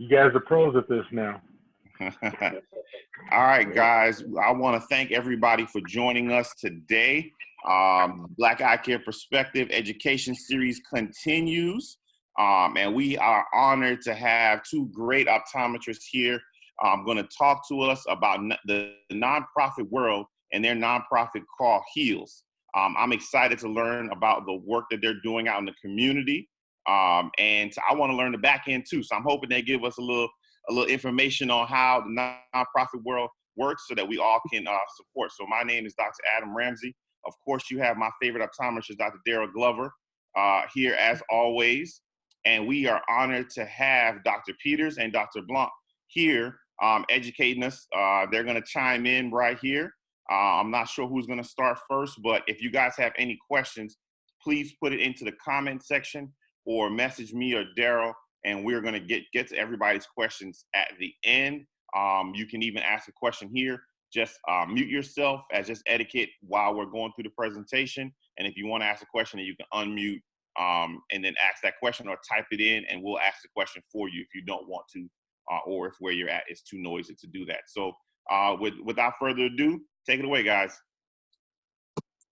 You guys are pros at this now. All right, guys. I want to thank everybody for joining us today. Black Eye Care Perspective Education Series continues. And we are honored to have two great optometrists here going to talk to us about the nonprofit world and their nonprofit called HEALS. I'm excited to learn about the work that they're doing out in the community. And I want to learn the back end too. So I'm hoping they give us a little information on how the nonprofit world works so that we all can support. So my name is Dr. Adam Ramsey. Of course, you have my favorite optometrist, Dr. Daryl Glover, here as always. And we are honored to have Dr. Peters and Dr. Blanc here educating us. They're going to chime in right here. I'm not sure who's going to start first, but if you guys have any questions, please put it into the comment section or message me or Daryl, and we're going to get to everybody's questions at the end. You can even ask a question here. Just mute yourself as just etiquette while we're going through the presentation. And if you want to ask a question, then you can unmute and then ask that question or type it in, and we'll ask the question for you if you don't want to, or if where you're at is too noisy to do that. So without further ado, take it away, guys.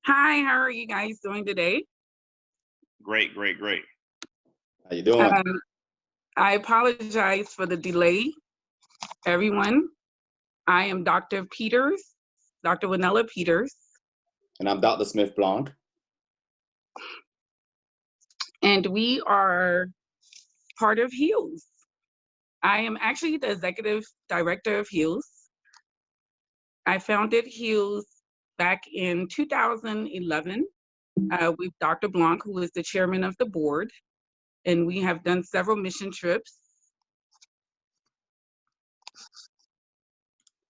Hi, how are you guys doing today? Great. How you doing? I apologize for the delay, everyone. I am Dr. Peters, Dr. Willnella Peters. And I'm Dr. Smith Blanc. And we are part of HEALS. I am actually the executive director of HEALS. I founded HEALS back in 2011 with Dr. Blanc, who is the chairman of the board. And we have done several mission trips.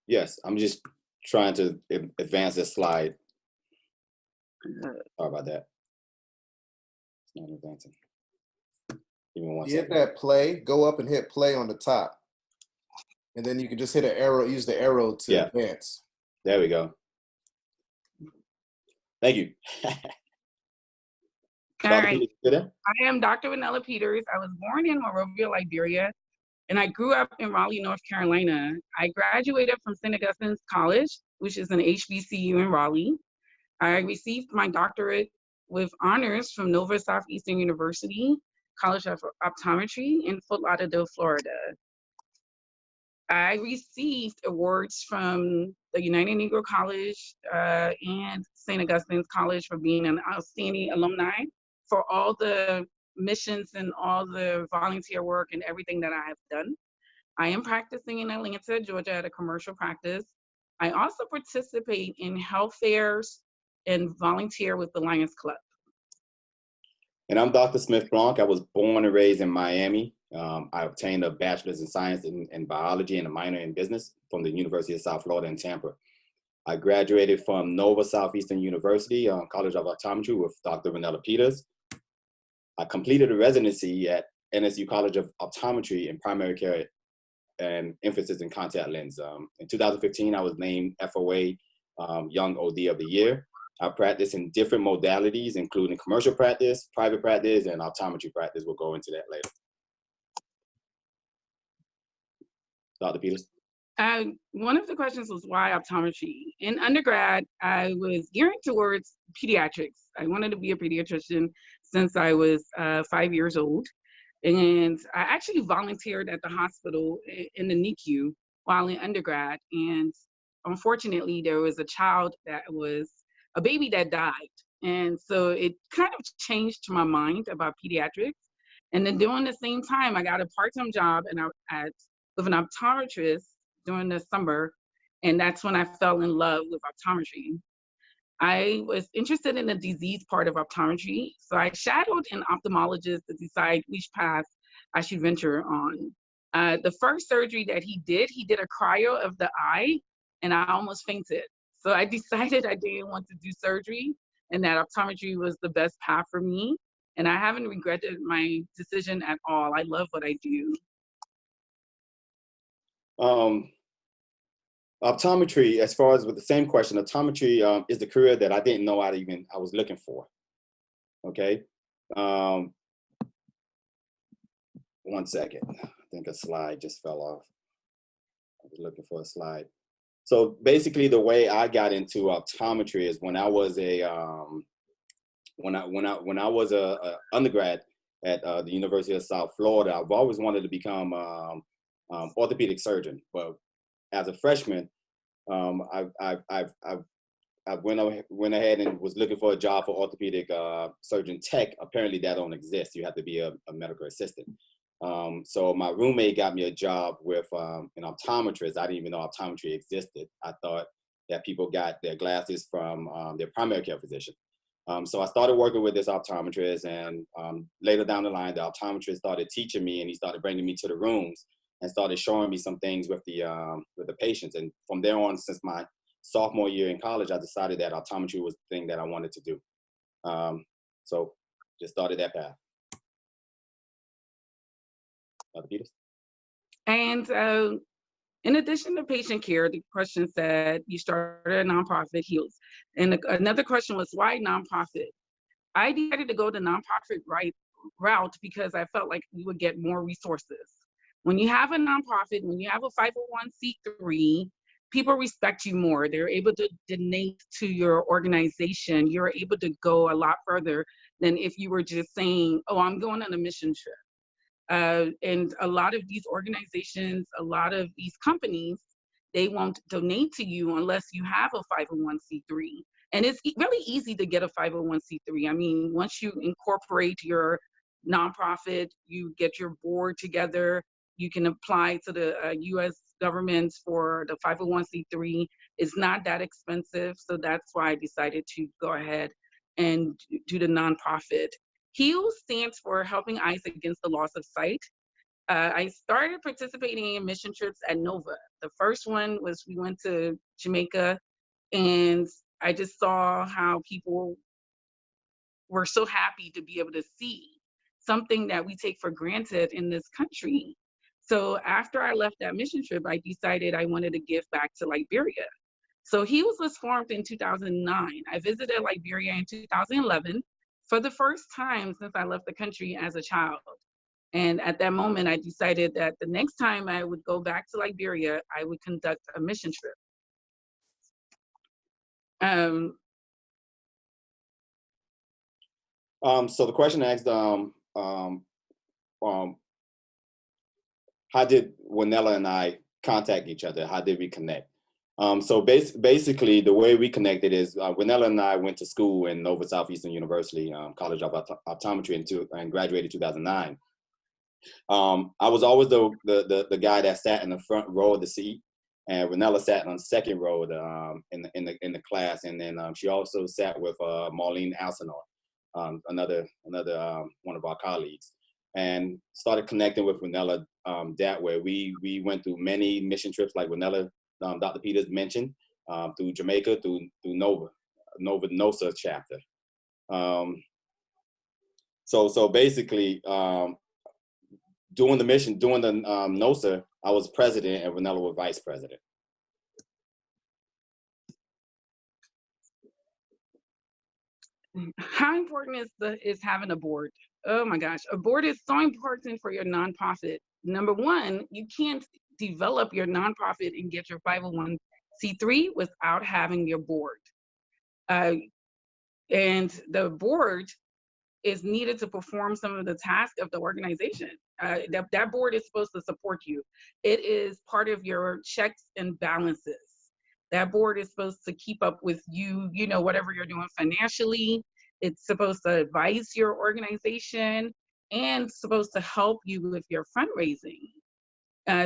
Yes, I'm just trying to advance this slide. Sorry about that. It's not advancing. Give me one second. Hit that play, go up and hit play on the top. And then you can just hit an arrow, use the arrow to advance. There we go. Thank you. All right. I am Dr. Willnella Peters. I was born in Monrovia, Liberia, and I grew up in Raleigh, North Carolina. I graduated from St. Augustine's College, which is an HBCU in Raleigh. I received my doctorate with honors from Nova Southeastern University, College of Optometry in Fort Lauderdale, Florida. I received awards from the United Negro College and St. Augustine's College for being an outstanding alumni for all the missions and all the volunteer work and everything that I have done. I am practicing in Atlanta, Georgia at a commercial practice. I also participate in health fairs and volunteer with the Lions Club. And I'm Dr. Smith Blanc. I was born and raised in Miami. I obtained a bachelor's in science in biology and a minor in business from the University of South Florida in Tampa. I graduated from Nova Southeastern University, College of Optometry with Dr. Willnella Peters. I completed a residency at NSU College of Optometry in primary care and emphasis in contact lens. In 2015, I was named FOA Young OD of the Year. I practice in different modalities, including commercial practice, private practice, and optometry practice. We'll go into that later. Dr. Peters? One of the questions was why optometry? In undergrad, I was gearing towards pediatrics. I wanted to be a pediatrician since I was 5 years old. And I actually volunteered at the hospital in the NICU while in undergrad. And unfortunately, there was a baby that died. And so it kind of changed my mind about pediatrics. And then during the same time, I got a part-time job with an optometrist during the summer. And that's when I fell in love with optometry. I was interested in the disease part of optometry. So I shadowed an ophthalmologist to decide which path I should venture on. The first surgery that he did a cryo of the eye, and I almost fainted. So I decided I didn't want to do surgery and that optometry was the best path for me. And I haven't regretted my decision at all. I love what I do. Optometry, as far as with the same question, optometry is the career that I didn't know I was looking for. Okay. One second. think a slide just fell off. I was looking for a slide. So basically, the way I got into optometry is when I was a undergrad at the University of South Florida. I've always wanted to become orthopedic surgeon, but as a freshman, I went ahead and was looking for a job for orthopedic surgeon tech. Apparently, that don't exist. You have to be a medical assistant. So my roommate got me a job with an optometrist. I didn't even know optometry existed. I thought that people got their glasses from their primary care physician. So I started working with this optometrist, and later down the line, the optometrist started teaching me, and he started bringing me to the rooms and started showing me some things with the patients. And from there on, since my sophomore year in college, I decided that optometry was the thing that I wanted to do. So just started that path. Dr. Peters? And in addition to patient care, the question said you started a nonprofit, Heals. And another question was, why nonprofit? I decided to go the nonprofit route because I felt like we would get more resources. When you have a nonprofit, when you have a 501c3, people respect you more. They're able to donate to your organization. You're able to go a lot further than if you were just saying, oh, I'm going on a mission trip. And a lot of these organizations, a lot of these companies, they won't donate to you unless you have a 501c3. And it's really easy to get a 501c3. I mean, once you incorporate your nonprofit, you get your board together, you can apply to the US government for the 501c3. It's not that expensive. So that's why I decided to go ahead and do the nonprofit. HEAL stands for Helping Eyes Against the Loss of Sight. I started participating in mission trips at NOVA. The first one was we went to Jamaica, and I just saw how people were so happy to be able to see something that we take for granted in this country. So after I left that mission trip, I decided I wanted to give back to Liberia. So HEALS was formed in 2009. I visited Liberia in 2011 for the first time since I left the country as a child. And at that moment, I decided that the next time I would go back to Liberia, I would conduct a mission trip. So the question asked, how did Willnella and I contact each other? How did we connect? So basically, the way we connected is Willnella and I went to school in Nova Southeastern University, College of Optometry, and graduated 2009. I was always the guy that sat in the front row of the seat, and Willnella sat on the second row in the class, and then she also sat with Marlene Alcinor, another one of our colleagues, and started connecting with Willnella that way. We went through many mission trips, like Willnella, Dr. Peters mentioned, through Jamaica, through Nova NOSA chapter. So basically, doing the NOSA, I was president and Willnella was vice president. How important is having a board? Oh my gosh, a board is so important for your nonprofit. Number one, you can't develop your nonprofit and get your 501c3 without having your board. And the board is needed to perform some of the tasks of the organization. That board is supposed to support you. It is part of your checks and balances. That board is supposed to keep up with you, whatever you're doing financially. It's supposed to advise your organization and supposed to help you with your fundraising.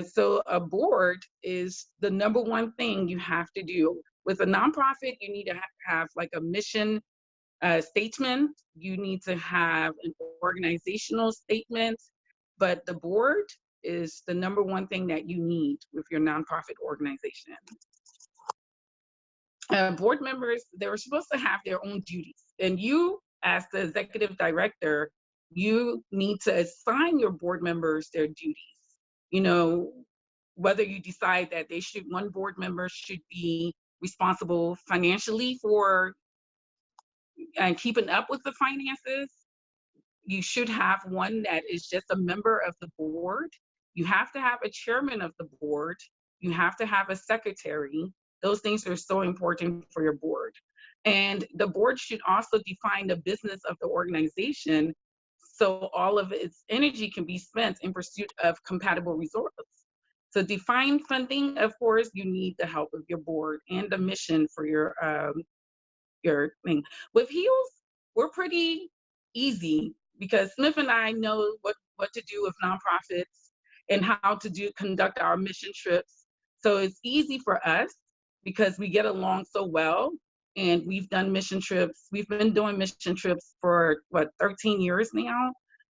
So a board is the number one thing you have to do. With a nonprofit, you need to have like a mission statement. You need to have an organizational statement, but the board is the number one thing that you need with your nonprofit organization. Board members, they're supposed to have their own duties, and you, as the executive director, you need to assign your board members their duties. Whether you decide that one board member should be responsible financially for keeping up with the finances. You should have one that is just a member of the board You have to have a chairman of the board. You have to have a secretary. Those things are so important for your board. And the board should also define the business of the organization so all of its energy can be spent in pursuit of compatible results. To define funding, of course, you need the help of your board and the mission for your thing. With HEALS, we're pretty easy because Smith and I know what to do with nonprofits and how to conduct our mission trips. So it's easy for us because we get along so well, and we've done mission trips. We've been doing mission trips for 13 years now.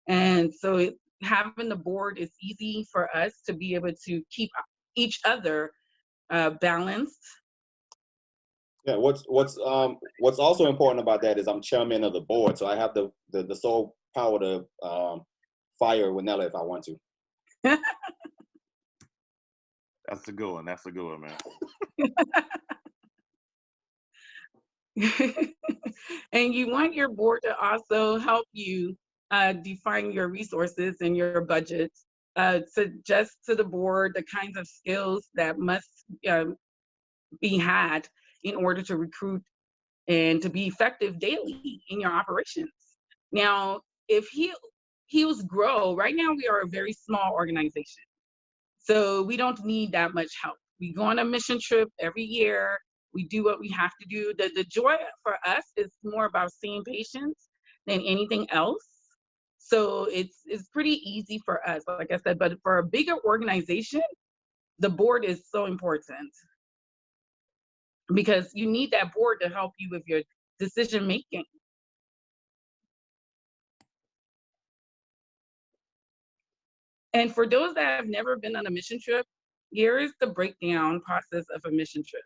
And so having the board is easy for us to be able to keep each other balanced. Yeah, what's also important about that is I'm chairman of the board, so I have the sole power to fire Willnella if I want to. That's a good one. That's a good one, man. And you want your board to also help you define your resources and your budgets. Suggest to the board the kinds of skills that must be had in order to recruit and to be effective daily in your operations. Now, if HEALS grow, right now we are a very small organization, so we don't need that much help. We go on a mission trip every year. We do what we have to do. The joy for us is more about seeing patients than anything else. So it's pretty easy for us, like I said, but for a bigger organization, the board is so important because you need that board to help you with your decision making. And for those that have never been on a mission trip, here is the breakdown process of a mission trip.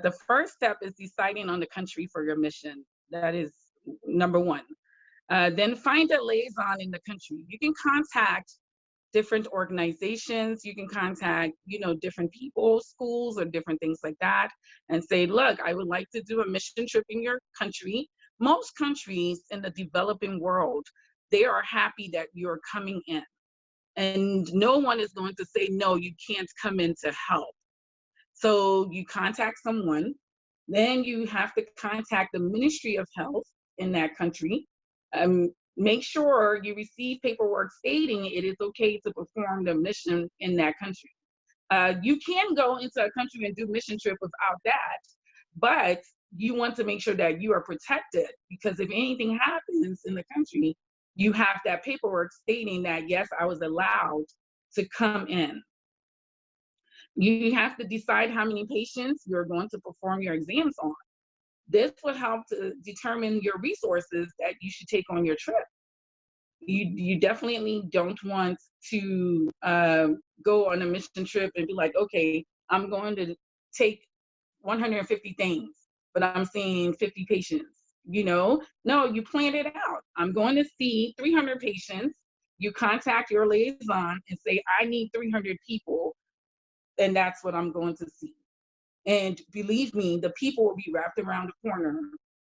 The first step is deciding on the country for your mission. That is number one. Then find a liaison in the country. You can contact different organizations. You can contact, different people, schools, or different things like that, and say, look, I would like to do a mission trip in your country. Most countries in the developing world, they are happy that you're coming in. And no one is going to say, no, you can't come in to help. So you contact someone, then you have to contact the Ministry of Health in that country. Make sure you receive paperwork stating it is okay to perform the mission in that country. You can go into a country and do mission trip without that, but you want to make sure that you are protected, because if anything happens in the country, you have that paperwork stating that, yes, I was allowed to come in. You have to decide how many patients you're going to perform your exams on. This will help to determine your resources that you should take on your trip. You definitely don't want to go on a mission trip and be like, okay, I'm going to take 150 things, but I'm seeing 50 patients. No, you plan it out. I'm going to see 300 patients. You contact your liaison and say, I need 300 people, and that's what I'm going to see. And believe me, the people will be wrapped around the corner.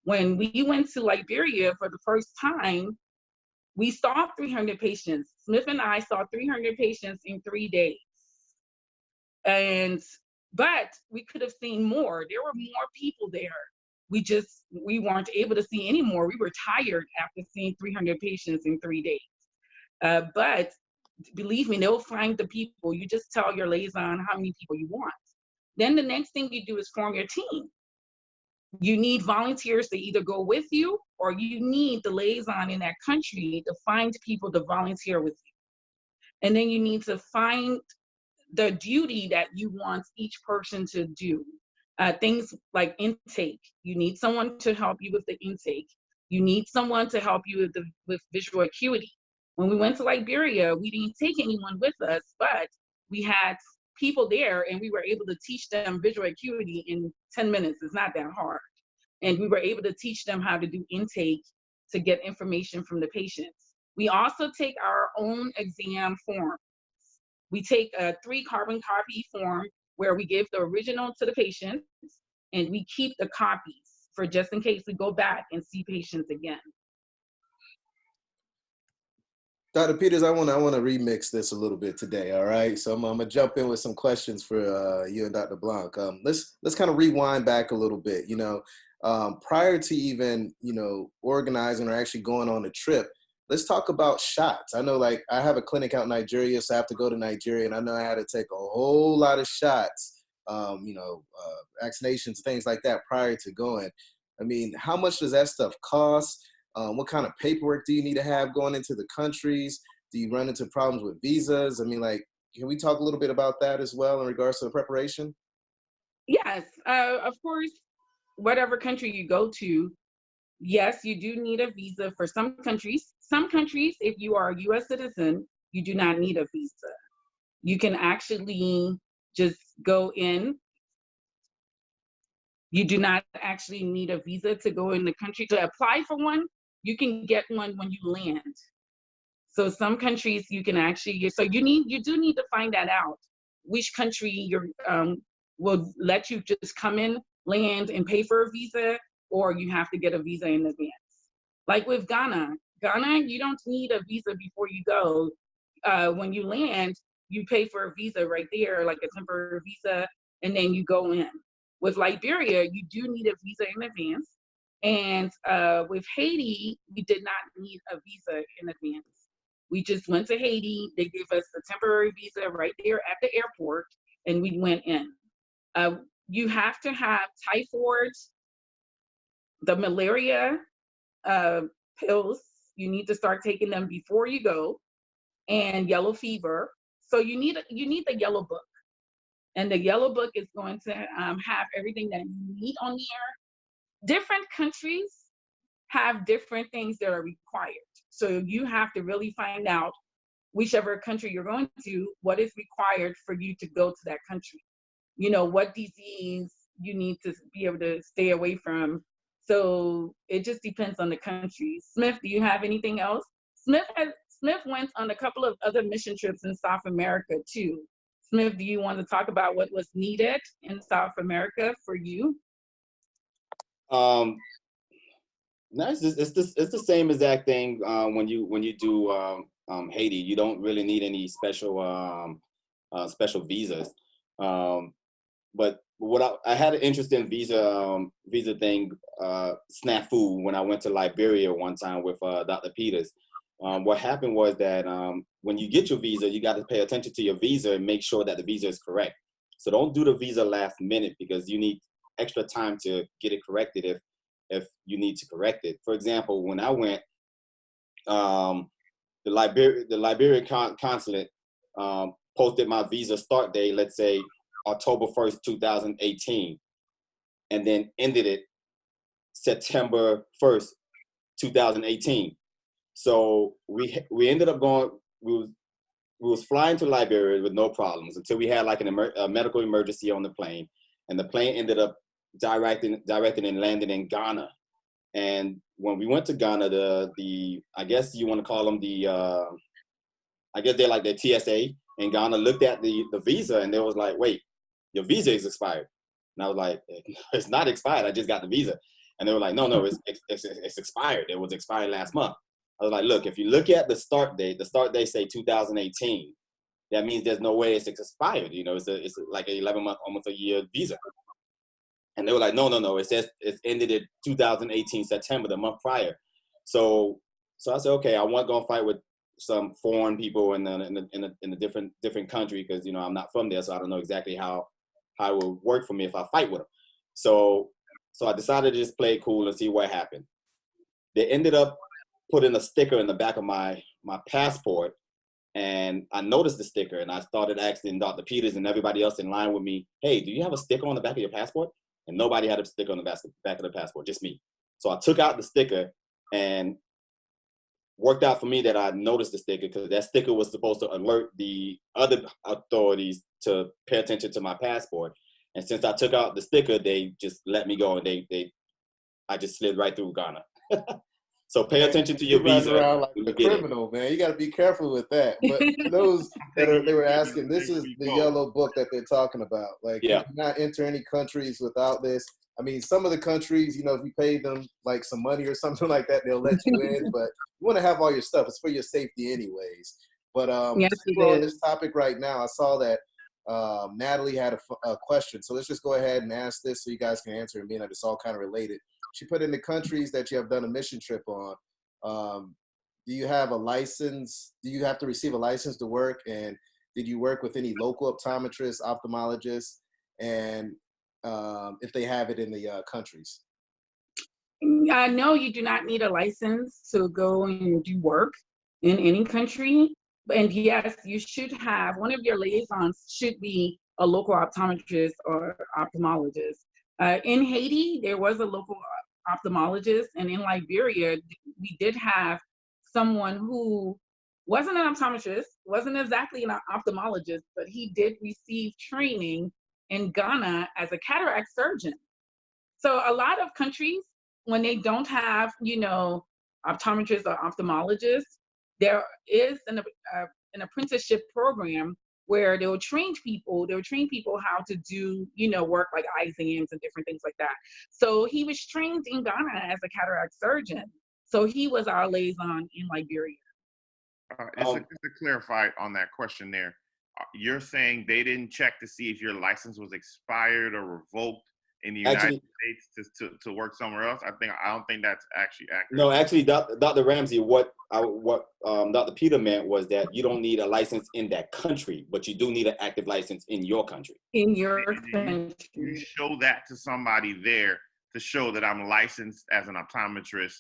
When we went to Liberia for the first time, we saw 300 patients. Smith and I saw 300 patients in 3 days. But we could have seen more. There were more people there. We weren't able to see any more. We were tired after seeing 300 patients in 3 days. But believe me, they'll find the people. You just tell your liaison how many people you want. Then the next thing you do is form your team. You need volunteers to either go with you, or you need the liaison in that country to find people to volunteer with you. And then you need to find the duty that you want each person to do. Things like intake. You need someone to help you with the intake. You need someone to help you with visual acuity. When we went to Liberia, we didn't take anyone with us, but we had people there and we were able to teach them visual acuity in 10 minutes. It's not that hard. And we were able to teach them how to do intake to get information from the patients. We also take our own exam form. We take a 3 carbon copy form where we give the original to the patients and we keep the copies for just in case we go back and see patients again. Dr. Peters, I want to remix this a little bit today. All right, so I'm gonna jump in with some questions for you and Dr. Blanc. Let's kind of rewind back a little bit. Prior to even organizing or actually going on a trip, let's talk about shots. I know, like, I have a clinic out in Nigeria, so I have to go to Nigeria, and I know I had to take a whole lot of shots, vaccinations, things like that prior to going. I mean, how much does that stuff cost? What kind of paperwork do you need to have going into the countries? Do you run into problems with visas? I mean, like, can we talk a little bit about that as well in regards to the preparation? Yes, of course, whatever country you go to, yes, you do need a visa for some countries. Some countries, if you are a US citizen, you do not need a visa. You can actually just go in. You do not actually need a visa to go in the country. To apply for one, you can get one when you land. So some countries you can actually, so you do need to find that out, which country will let you just come in, land, and pay for a visa, or you have to get a visa in advance. Like with Ghana, you don't need a visa before you go. When you land, you pay for a visa right there, like a temporary visa, and then you go in. With Liberia, you do need a visa in advance. And with Haiti, we did not need a visa in advance. We just went to Haiti. They gave us a temporary visa right there at the airport, and we went in. You have to have typhoid, the malaria pills. You need to start taking them before you go, and yellow fever. So you need the yellow book. And the yellow book is going to have everything that you need on there. Different countries have different things that are required. So you have to really find out, whichever country you're going to, what is required for you to go to that country. What disease you need to be able to stay away from. So it just depends on the country. Smith, do you have anything else? Smith went on a couple of other mission trips in South America too. Smith, do you want to talk about what was needed in South America for you? No, it's the same exact thing. When you do Haiti, you don't really need any special visas. But what I had an interesting visa thing snafu when I went to Liberia one time with Dr. Peters. What happened was that when you get your visa, you got to pay attention to your visa and make sure that the visa is correct. So don't do the visa last minute, because you need extra time to get it corrected if you need to correct it. For example, when I went, the Liberian consulate posted my visa start date, let's say October 1st, 2018, and then ended it September 1st, 2018. So we ended up going, we was flying to Liberia with no problems until we had like a medical emergency on the plane, and the plane ended up directing and landing in Ghana. And when we went to Ghana, the I guess you want to call them I guess they're like the TSA in Ghana looked at the visa, and they was like, wait, your visa is expired. And I was like, it's not expired. I just got the visa. And they were like, no, it's expired. It was expired last month. I was like, look, if you look at the start date say 2018. That means there's no way it's expired. It's like an 11-month, almost a year visa. And they were like, no, it says it's ended in 2018 September, the month prior. So I said, okay, I wasn't gonna fight with some foreign people in a different country, because I'm not from there, so I don't know exactly how it would work for me if I fight with them. So I decided to just play it cool and see what happened. They ended up putting a sticker in the back of my passport, and I noticed the sticker, and I started asking Dr. Peters and everybody else in line with me, hey, do you have a sticker on the back of your passport? And nobody had a sticker on the back of the passport, just me. So I took out the sticker, and worked out for me that I noticed the sticker, because that sticker was supposed to alert the other authorities to pay attention to my passport. And since I took out the sticker, they just let me go, and I just slid right through Ghana. So pay attention to your visa. Around like a criminal, man. You got to be careful with that. But for those they were asking, this is the yellow book that they're talking about. Like, you cannot enter any countries without this. I mean, some of the countries, you know, if you pay them like some money or something like that, they'll let you in. But you want to have all your stuff. It's for your safety anyways. But Yes, since it we're on is. this topic right now, I saw that Natalie had a question. So let's just go ahead and ask this so you guys can answer it, being that it's all kind of related. She put in the countries that you have done a mission trip on. Do you have a license? Do you have to receive a license to work? And did you work with any local optometrists, ophthalmologists, and if they have it in the countries? No, you do not need a license to go and do work in any country. And yes, you should have, one of your liaisons should be a local optometrist or ophthalmologist. In Haiti, there was a local ophthalmologist, and in Liberia, we did have someone who wasn't an optometrist, wasn't exactly an ophthalmologist, but he did receive training in Ghana as a cataract surgeon. So a lot of countries, when they don't have, you know, optometrists or ophthalmologists, there is an apprenticeship program where they'll train people how to do, you know, work like eye exams and different things like that. So he was trained in Ghana as a cataract surgeon. So he was our liaison in Liberia. Just to clarify on that question there, you're saying they didn't check to see if your license was expired or revoked in the United States to work somewhere else? I don't think that's actually accurate. No, actually, Dr. Ramsey, what Dr. Peter meant was that you don't need a license in that country, but you do need an active license in your country. In your country. You show that to somebody there to show that I'm licensed as an optometrist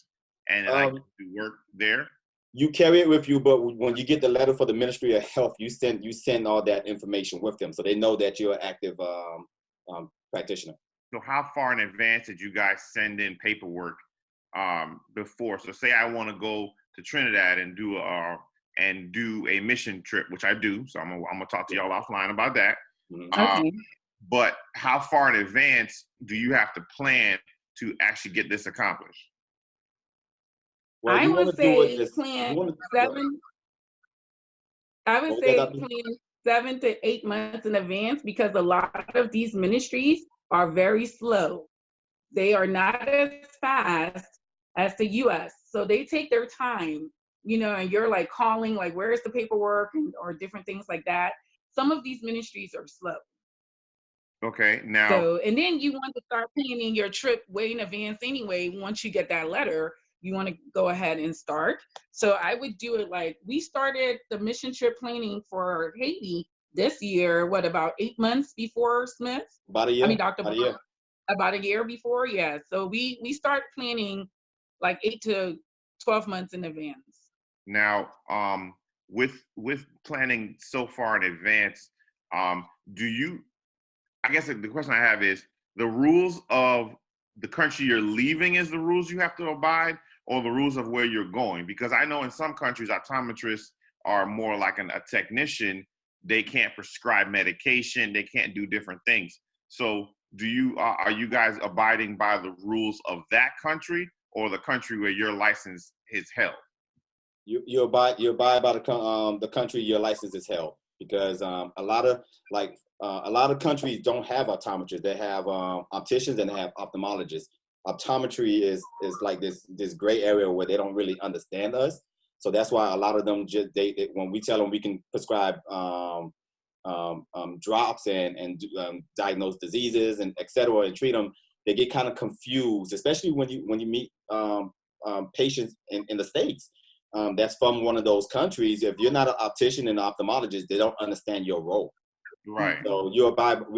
and I can do work there. You carry it with you, but when you get the letter for the Ministry of Health, you send all that information with them, so they know that you're an active practitioner. So how far in advance did you guys send in paperwork before? So say I want to go to Trinidad and do a mission trip, which I do. So I'm gonna talk to y'all offline about that. Okay. But how far in advance do you have to plan to actually get this accomplished? Well, I would say plan 7 to 8 months in advance, because a lot of these ministries are very slow. They are not as fast as the US. So they take their time, you know, and you're like calling, like, where's the paperwork, or different things like that. Some of these ministries are slow. Okay, now. So, and then you want to start planning your trip way in advance anyway. Once you get that letter, you want to go ahead and start. So I would do it like, we started the mission trip planning for Haiti this year, about 8 months before Smith? About a year. I mean, Dr. Blanc, about a year before, yeah. So we start planning like 8 to 12 months in advance. Now, with planning so far in advance, do you, I guess the question I have is, the rules of the country you're leaving is the rules you have to abide, or the rules of where you're going? Because I know in some countries, optometrists are more like a technician. They can't prescribe medication. They can't do different things. So are you guys abiding by the rules of that country, or the country where your license is held? You abide by the country your license is held, because a lot of countries don't have optometrists. They have opticians and they have ophthalmologists. Optometry is like this gray area where they don't really understand us. So that's why a lot of them when we tell them we can prescribe drops and diagnose diseases and et cetera and treat them, they get kind of confused, especially when you meet patients in the States that's from one of those countries. If you're not an optician and an ophthalmologist, they don't understand your role. Right. So we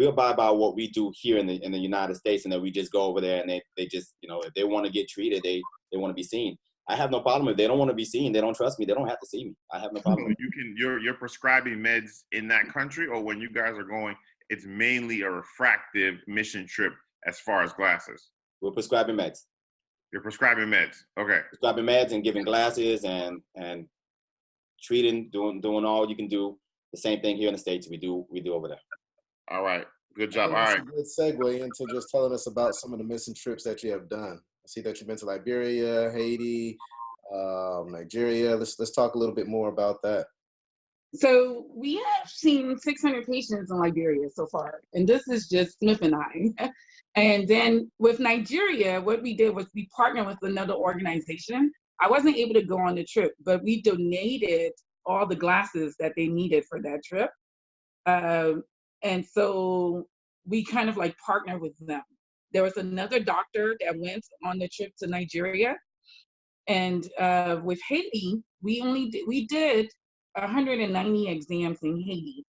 abide by what we do here in the United States, and then we just go over there and they just, you know, if they want to get treated, they want to be seen. I have no problem. If they don't want to be seen, they don't trust me, they don't have to see me. I have no problem. So you're prescribing meds in that country, or when you guys are going, it's mainly a refractive mission trip as far as glasses? We're prescribing meds. You're prescribing meds. Okay. Prescribing meds and giving glasses and treating, doing all you can do. The same thing here in the States we do over there. All right. Good job. All That's right. a good segue into just telling us about some of the missing trips that you have done. I see that you've been to Liberia, Haiti, Nigeria. Let's talk a little bit more about that. So we have seen 600 patients in Liberia so far, and this is just Smith and I. And then with Nigeria, what we did was we partnered with another organization. I wasn't able to go on the trip, but we donated all the glasses that they needed for that trip. And so we kind of like partnered with them. There was another doctor that went on the trip to Nigeria, and with Haiti, we did 190 exams in Haiti.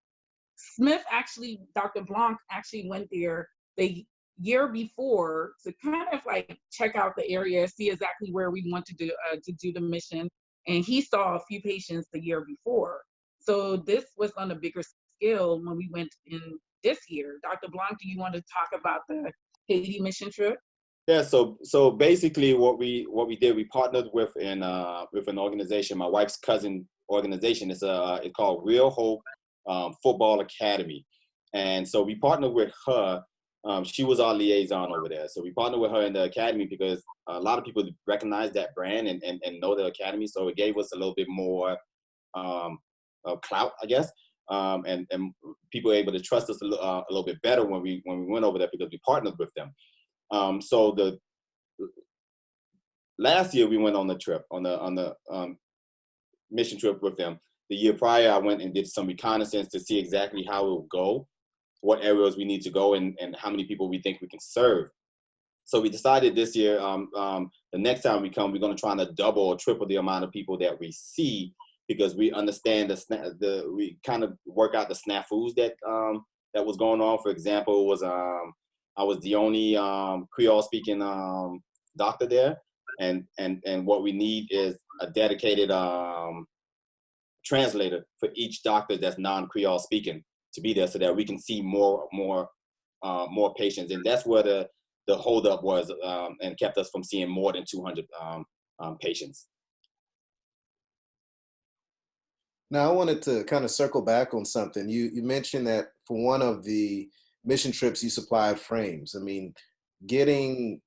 Smith actually, Dr. Blanc actually went there the year before to kind of like check out the area, see exactly where we want to do the mission, and he saw a few patients the year before. So this was on a bigger scale when we went in this year. Dr. Blanc, do you want to talk about the Haiti mission trip? Yeah, so basically what we did, we partnered with an organization, my wife's cousin organization. It's called Real Hope Football Academy. And so we partnered with her. She was our liaison over there. So we partnered with her in the academy because a lot of people recognize that brand and know the academy. So it gave us a little bit more clout, I guess. And people were able to trust us a little bit better when we went over there because we partnered with them. So the last year we went on the trip, on the mission trip with them. The year prior, I went and did some reconnaissance to see exactly how it would go, what areas we need to go, and how many people we think we can serve. So we decided this year, the next time we come, we're going to try to double or triple the amount of people that we see, because we understand we kind of work out the snafus that was going on. For example, I was the only Creole speaking doctor there, and what we need is a dedicated translator for each doctor that's non-Creole speaking to be there, so that we can see more patients. And that's where the holdup was, and kept us from seeing more than 200 patients. Now, I wanted to kind of circle back on something. You mentioned that for one of the mission trips, you supplied frames. I mean, getting,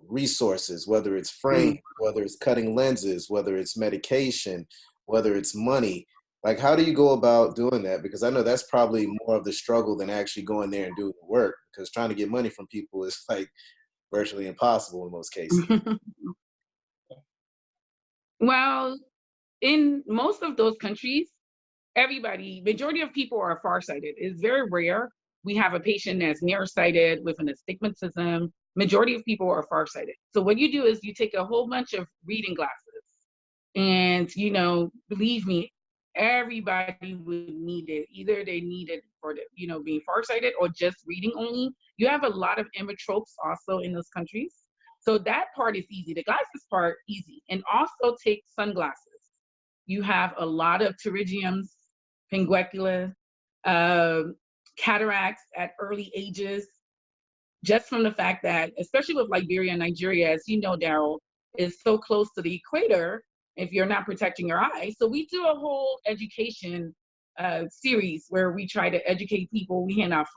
resources, whether it's frames, whether it's cutting lenses, whether it's medication, whether it's money, like, how do you go about doing that? Because I know that's probably more of the struggle than actually going there and doing the work, because trying to get money from people is like virtually impossible in most cases. Well, in most of those countries, majority of people are farsighted. It's very rare we have a patient that's nearsighted with an astigmatism. Majority of people are farsighted. So what you do is you take a whole bunch of reading glasses, and believe me, everybody would need it. Either they need it for being farsighted or just reading only. You have a lot of emmetropes also in those countries. So that part is easy. The glasses part, easy. And also take sunglasses. You have a lot of pterygiums, pinguecula, cataracts at early ages, just from the fact that, especially with Liberia and Nigeria, as you know, Daryl, is so close to the equator if you're not protecting your eyes. So we do a whole education series where we try to educate people. We hand out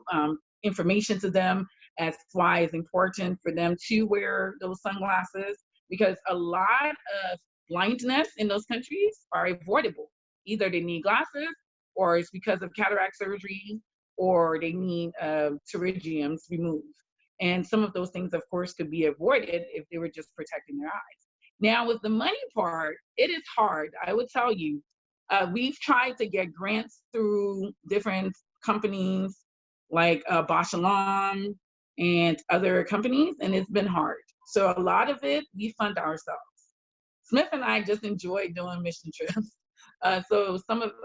information to them as why it's important for them to wear those sunglasses, because a lot of blindness in those countries are avoidable. Either they need glasses, or it's because of cataract surgery, or they need pterygiums removed. And some of those things, of course, could be avoided if they were just protecting their eyes. Now, with the money part, it is hard. I would tell you, we've tried to get grants through different companies like Bosch Alam and other companies, and it's been hard. So a lot of it, we fund ourselves. Smith and I just enjoy doing mission trips. So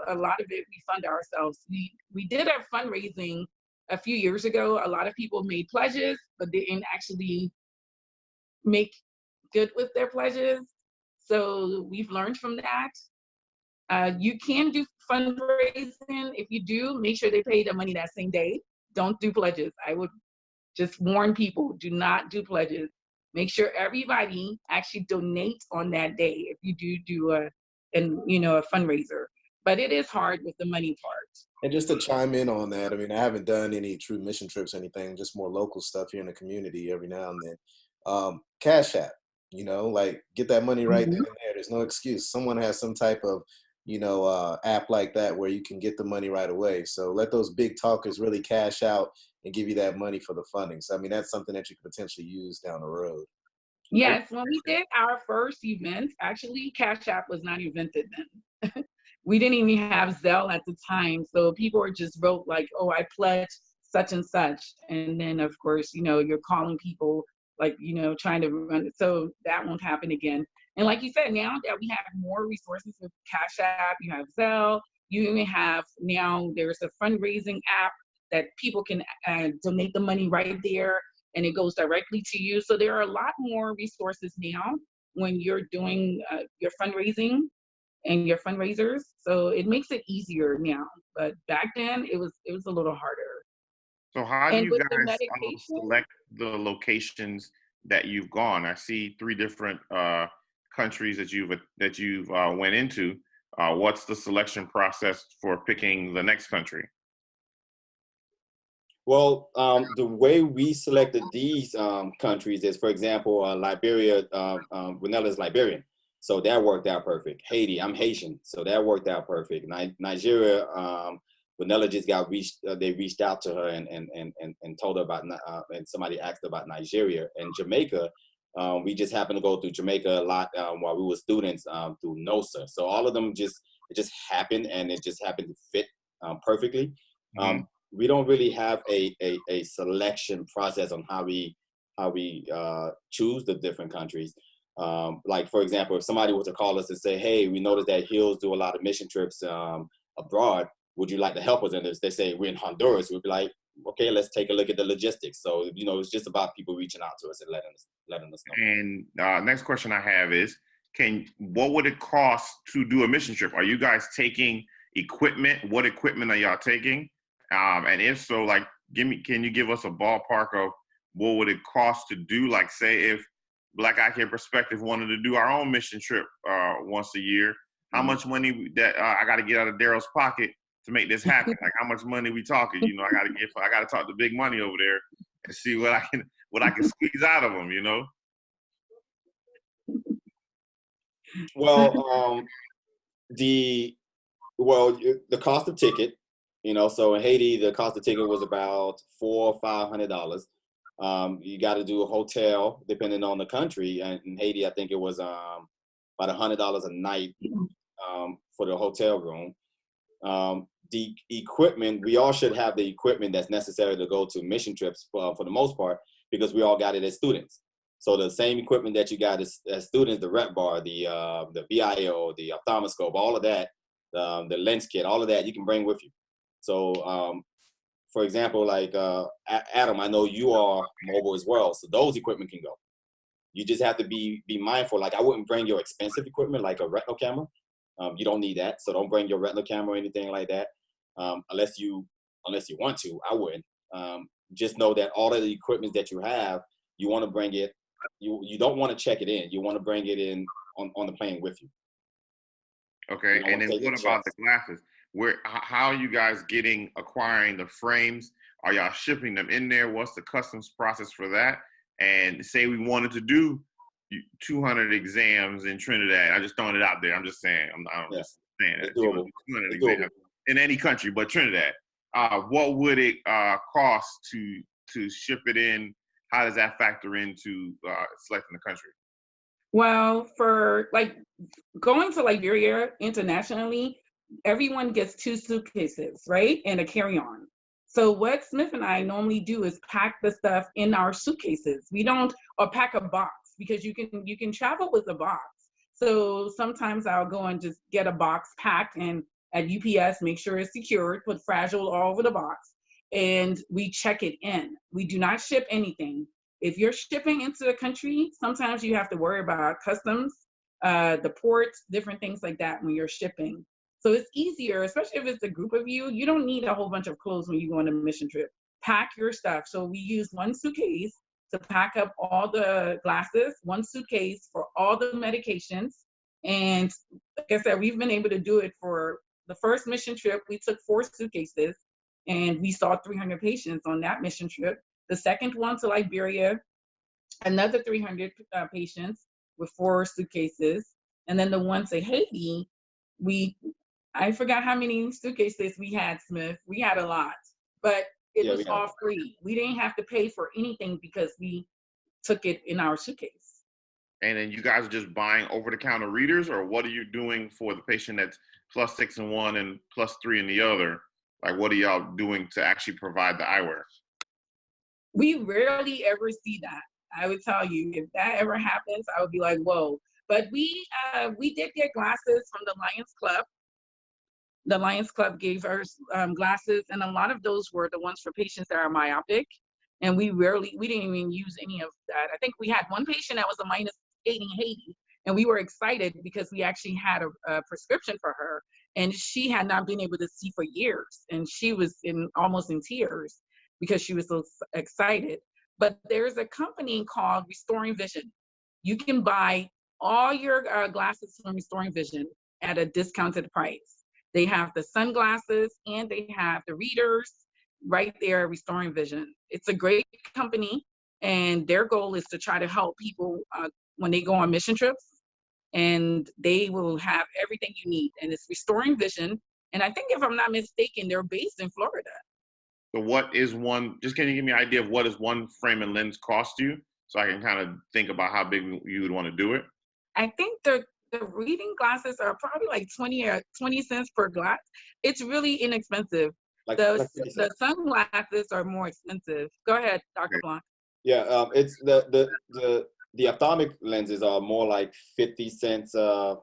a lot of it, we fund ourselves. We did our fundraising a few years ago. A lot of people made pledges, but didn't actually make good with their pledges. So we've learned from that. You can do fundraising. If you do, make sure they pay the money that same day. Don't do pledges. I would just warn people, do not do pledges. Make sure everybody actually donates on that day if you do a fundraiser. But it is hard with the money part. And just to chime in on that, I mean, I haven't done any true mission trips or anything, just more local stuff here in the community every now and then. Cash App, like, get that money right then and there. There's no excuse. Someone has some type of app like that where you can get the money right away. So let those big talkers really cash out and give you that money for the funding. So I mean, that's something that you could potentially use down the road. Yes, when we did our first event, actually, Cash App was not invented then. We didn't even have Zelle at the time. So people were just wrote like, oh, I pledge such and such. And then, of course, you're calling people like, trying to run it. So that won't happen again. And like you said, now that we have more resources with Cash App, you have Zelle, you even have now there's a fundraising app that people can donate the money right there and it goes directly to you. So there are a lot more resources now when you're doing your fundraising and your fundraisers. So it makes it easier now. But back then it was a little harder. So how do And you with the guys medication, select the locations that you've gone? I see 3 different countries that you've went into. What's the selection process for picking the next country? Well, the way we selected these countries is, for example, Liberia, Willnella is Liberian, so that worked out perfect. Haiti, I'm Haitian, so that worked out perfect. Nigeria, Willnella just they reached out to her and told her about, and somebody asked her about Nigeria. And Jamaica, we just happened to go through Jamaica a lot while we were students through NOSA. So all of them it just happened, and it just happened to fit perfectly. Mm-hmm. We don't really have a selection process on how we choose the different countries. Like, for example, if somebody were to call us and say, hey, we noticed that Hills do a lot of mission trips abroad, would you like to help us in this? They say we're in Honduras, we'd be like, okay, let's take a look at the logistics. So, it's just about people reaching out to us and letting us know. And next question I have is, what would it cost to do a mission trip? Are you guys taking equipment? What equipment are y'all taking? And if so, like, can you give us a ballpark of what would it cost to do? Like, say if Black Eye Care Perspective wanted to do our own mission trip once a year, how much money that I got to get out of Daryl's pocket to make this happen? Like, how much money we talking? I got to talk to big money over there and see what I can squeeze out of them. Well, the cost of ticket. So in Haiti, the cost of ticket was about $400 or $500. You got to do a hotel depending on the country. And in Haiti, I think it was about $100 a night for the hotel room. The equipment, we all should have the equipment that's necessary to go to mission trips for the most part, because we all got it as students. So the same equipment that you got as students, the rep bar, the VIO, the ophthalmoscope, all of that, the lens kit, all of that you can bring with you. So, for example, like Adam, I know you are mobile as well, so those equipment can go. You just have to be mindful. Like, I wouldn't bring your expensive equipment like a retinal camera. You don't need that, so don't bring your retinal camera or anything like that, unless you want to. I wouldn't. Just know that all of the equipment that you have, you want to bring it. You don't want to check it in. You want to bring it in on the plane with you. Okay, and then what about the glasses? How are you guys acquiring the frames? Are y'all shipping them in there? What's the customs process for that? And say we wanted to do 200 exams in Trinidad. I'm just throwing it out there. I'm just saying. Just saying. It's doable. 200 exams in any country, but Trinidad. What would it cost to ship it in? How does that factor into selecting the country? well, for like going to Liberia internationally, everyone gets 2 suitcases, right? And a carry-on. So what Smith and I normally do is pack the stuff in our suitcases. Or pack a box, because you can travel with a box. So sometimes I'll go and just get a box packed, and at UPS, make sure it's secured, put Fragile all over the box, and we check it in. We do not ship anything. If you're shipping into the country, sometimes you have to worry about customs, the ports, different things like that when you're shipping. So it's easier, especially if it's a group of you. You don't need a whole bunch of clothes when you go on a mission trip. Pack your stuff. So we use 1 suitcase to pack up all the glasses, 1 suitcase for all the medications. And like I said, we've been able to do it for the first mission trip. We took 4 suitcases and we saw 300 patients on that mission trip. The second one to Liberia, another 300 patients with 4 suitcases. And then the one to Haiti, I forgot how many suitcases we had, Smith. We had a lot, but it was all free. We didn't have to pay for anything because we took it in our suitcase. And then you guys are just buying over-the-counter readers, or what are you doing for the patient that's +6 in one and +3 in the other? Like, what are y'all doing to actually provide the eyewear? We rarely ever see that. I would tell you, if that ever happens, I would be like, whoa. But we did get glasses from the Lions Club. The Lions Club gave us glasses, and a lot of those were the ones for patients that are myopic. And we didn't even use any of that. I think we had one patient that was a -8 in Haiti, and we were excited because we actually had a prescription for her, and she had not been able to see for years, and she was almost in tears because she was so excited. But there's a company called Restoring Vision. You can buy all your glasses from Restoring Vision at a discounted price. They have the sunglasses and they have the readers right there at Restoring Vision. It's a great company, and their goal is to try to help people when they go on mission trips, and they will have everything you need. And it's Restoring Vision. And I think, if I'm not mistaken, they're based in Florida. So what is one, just can you give me an idea of what does one frame and lens cost you? So I can kind of think about how big you would want to do it. I think the reading glasses are probably like 20 cents per glass. It's really inexpensive. The sunglasses are more expensive. Go ahead, Dr. Blanc. Yeah, it's the ophthalmic lenses are more like 50 cents a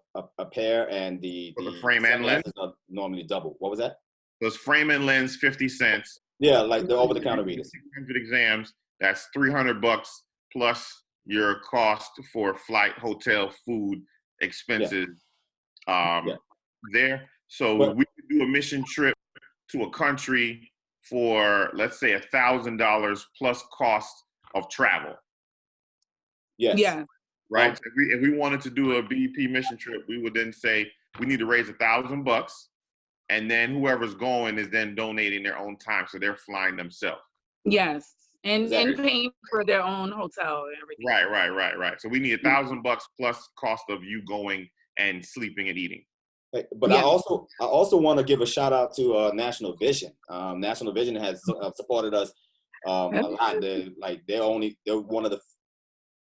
pair, and the frame and lens are normally double. What was that? Those frame and lens, 50 cents. Yeah, like the over-the-counter readers. 600 exams. That's $300 plus your cost for flight, hotel, food, expenses. There. So we could do a mission trip to a country for, let's say, $1,000 plus cost of travel. Yes. Yeah. Right. So if we wanted to do a BEP mission trip, we would then say we need to raise $1,000, and then whoever's going is then donating their own time, so they're flying themselves. Yes, and paying for their own hotel and everything. Right. So we need $1,000 plus cost of you going and sleeping and eating. But I also want to give a shout out to National Vision. National Vision has supported us a lot. They're one of the,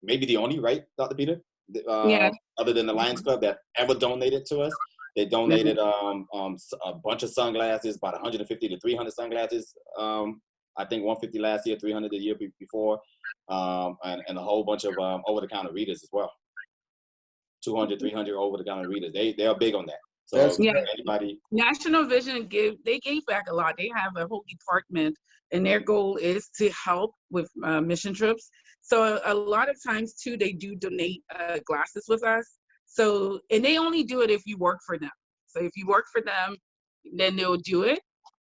maybe the only, right, Dr. Peter? Other than the Lions Club that ever donated to us. They donated a bunch of sunglasses, about 150 to 300 sunglasses. I think 150 last year, 300 the year before, and a whole bunch of over-the-counter readers as well. 200, 300 over-the-counter readers. They are big on that. So anybody. National Vision gave back a lot. They have a whole department, and their goal is to help with mission trips. So a lot of times too, they do donate glasses with us. So, and they only do it if you work for them. So if you work for them, then they'll do it.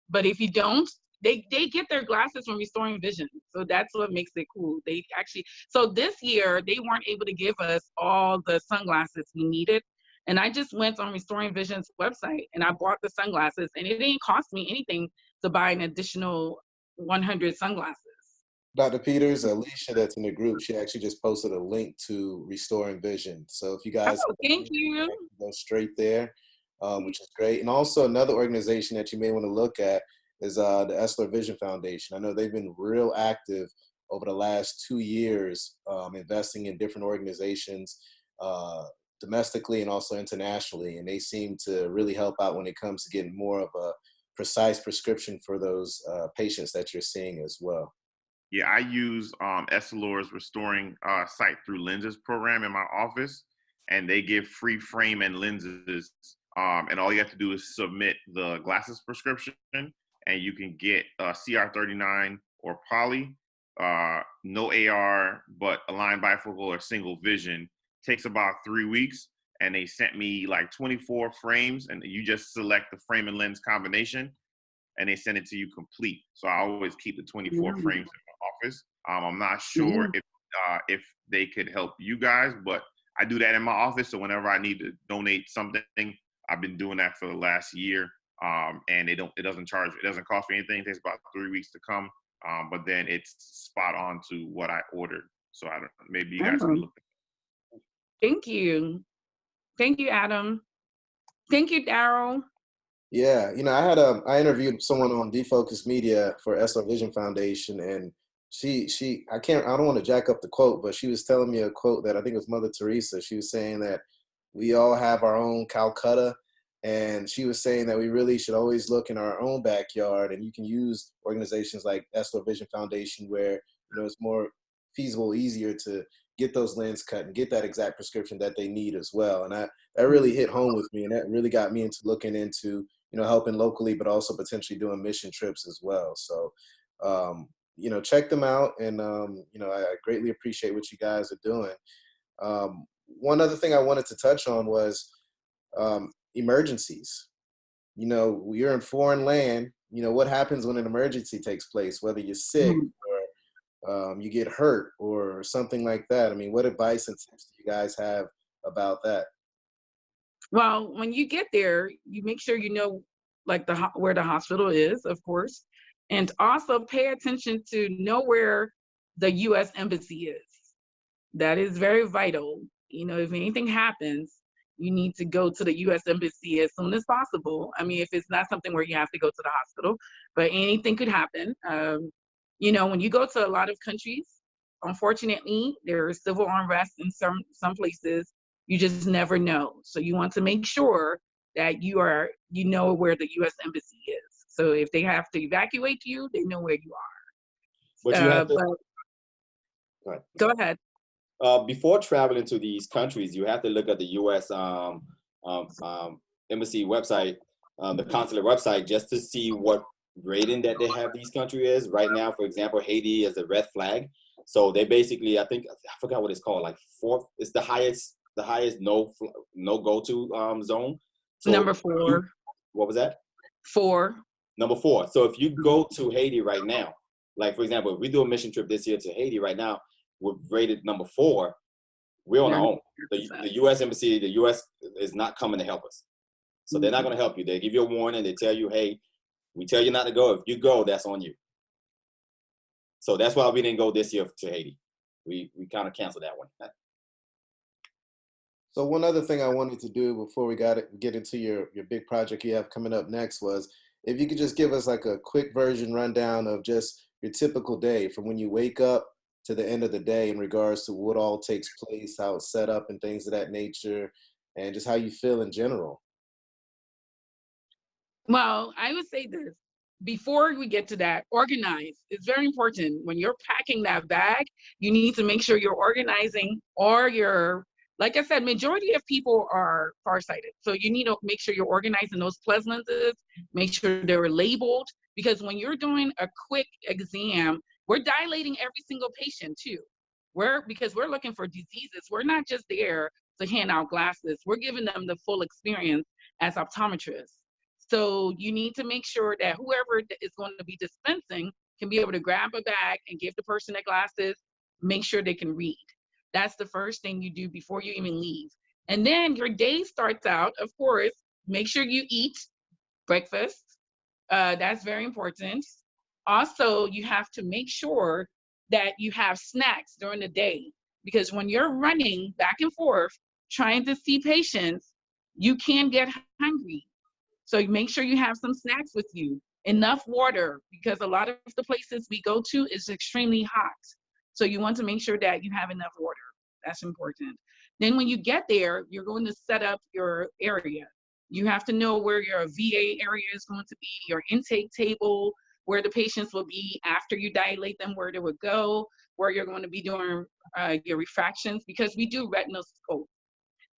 But if you don't, they get their glasses from Restoring Vision. So that's what makes it cool. They actually, so this year they weren't able to give us all the sunglasses we needed. And I just went on Restoring Vision's website and I bought the sunglasses, and it didn't cost me anything to buy an additional 100 sunglasses. Dr. Peters, Alicia, that's in the group, she actually just posted a link to Restoring Vision. So if you guys thank you. Go straight there, which is great. And also another organization that you may want to look at is the Esler Vision Foundation. I know they've been real active over the last 2 years, investing in different organizations domestically and also internationally. And they seem to really help out when it comes to getting more of a precise prescription for those patients that you're seeing as well. Yeah, I use Essilor's Restoring Sight Through Lenses program in my office, and they give free frame and lenses. And all you have to do is submit the glasses prescription, and you can get CR39 or poly, no AR, but aligned bifocal or single vision. Takes about 3 weeks, and they sent me like 24 frames, and you just select the frame and lens combination, and they send it to you complete. So I always keep the 24 frames in my office. I'm not sure if they could help you guys, but I do that in my office. So whenever I need to donate something, I've been doing that for the last year. And it doesn't cost me anything. It takes about 3 weeks to come. But then it's spot on to what I ordered. So maybe you guys can look at it. Thank you. Thank you, Adam. Thank you, Daryl. Yeah, I interviewed someone on Defocus Media for SR Vision Foundation, and I don't want to jack up the quote, but she was telling me a quote that I think it was Mother Teresa. She was saying that we all have our own Calcutta, and she was saying that we really should always look in our own backyard, and you can use organizations like SR Vision Foundation where, it's more feasible, easier to get those lens cut and get that exact prescription that they need as well. And that really hit home with me, and that really got me into looking into helping locally, but also potentially doing mission trips as well. So, check them out. And, I greatly appreciate what you guys are doing. One other thing I wanted to touch on was emergencies. You're in foreign land, what happens when an emergency takes place, whether you're sick or you get hurt or something like that. I mean, what advice and tips do you guys have about that? Well, when you get there, you make sure you know like where the hospital is, of course, and also pay attention to know where the U.S. Embassy is. That is very vital. If anything happens, you need to go to the U.S. Embassy as soon as possible. I mean, if it's not something where you have to go to the hospital, but anything could happen. When you go to a lot of countries, unfortunately, there is civil unrest in some places. You just never know. So you want to make sure that you know where the U.S. Embassy is. So if they have to evacuate you, they know where you are. But you have to, go ahead. Before traveling to these countries, you have to look at the U.S. Embassy website, the consulate website, just to see what rating that they have these countries is. Right now, for example, Haiti is a red flag. So they basically, I forgot what it's called, like fourth. It's the highest no go to zone. So number 4. What was that? 4. Number 4. So if you go to Haiti right now, like for example, if we do a mission trip this year to Haiti right now, we're rated number 4. We're on our own. The U.S. Embassy, the U.S. is not coming to help us. So they're not going to help you. They give you a warning. They tell you, hey, we tell you not to go. If you go, that's on you. So that's why we didn't go this year to Haiti. We kind of canceled that one. So one other thing I wanted to do before we get into your big project you have coming up next was if you could just give us like a quick version rundown of just your typical day from when you wake up to the end of the day in regards to what all takes place, how it's set up and things of that nature, and just how you feel in general. Well, I would say this. Before we get to that, organize. It's very important. When you're packing that bag, you need to make sure you're organizing, or like I said, majority of people are farsighted. So you need to make sure you're organizing those plus lenses, make sure they're labeled, because when you're doing a quick exam, we're dilating every single patient too. Because we're looking for diseases. We're not just there to hand out glasses. We're giving them the full experience as optometrists. So you need to make sure that whoever is going to be dispensing can be able to grab a bag and give the person their glasses, make sure they can read. That's the first thing you do before you even leave. And then your day starts out, of course, make sure you eat breakfast. That's very important. Also, you have to make sure that you have snacks during the day, because when you're running back and forth, trying to see patients, you can get hungry. So make sure you have some snacks with you, enough water, because a lot of the places we go to is extremely hot. So you want to make sure that you have enough water. That's important. Then when you get there, you're going to set up your area. You have to know where your VA area is going to be, your intake table, where the patients will be after you dilate them, where they would go, where you're going to be doing your refractions, because we do retinal scope.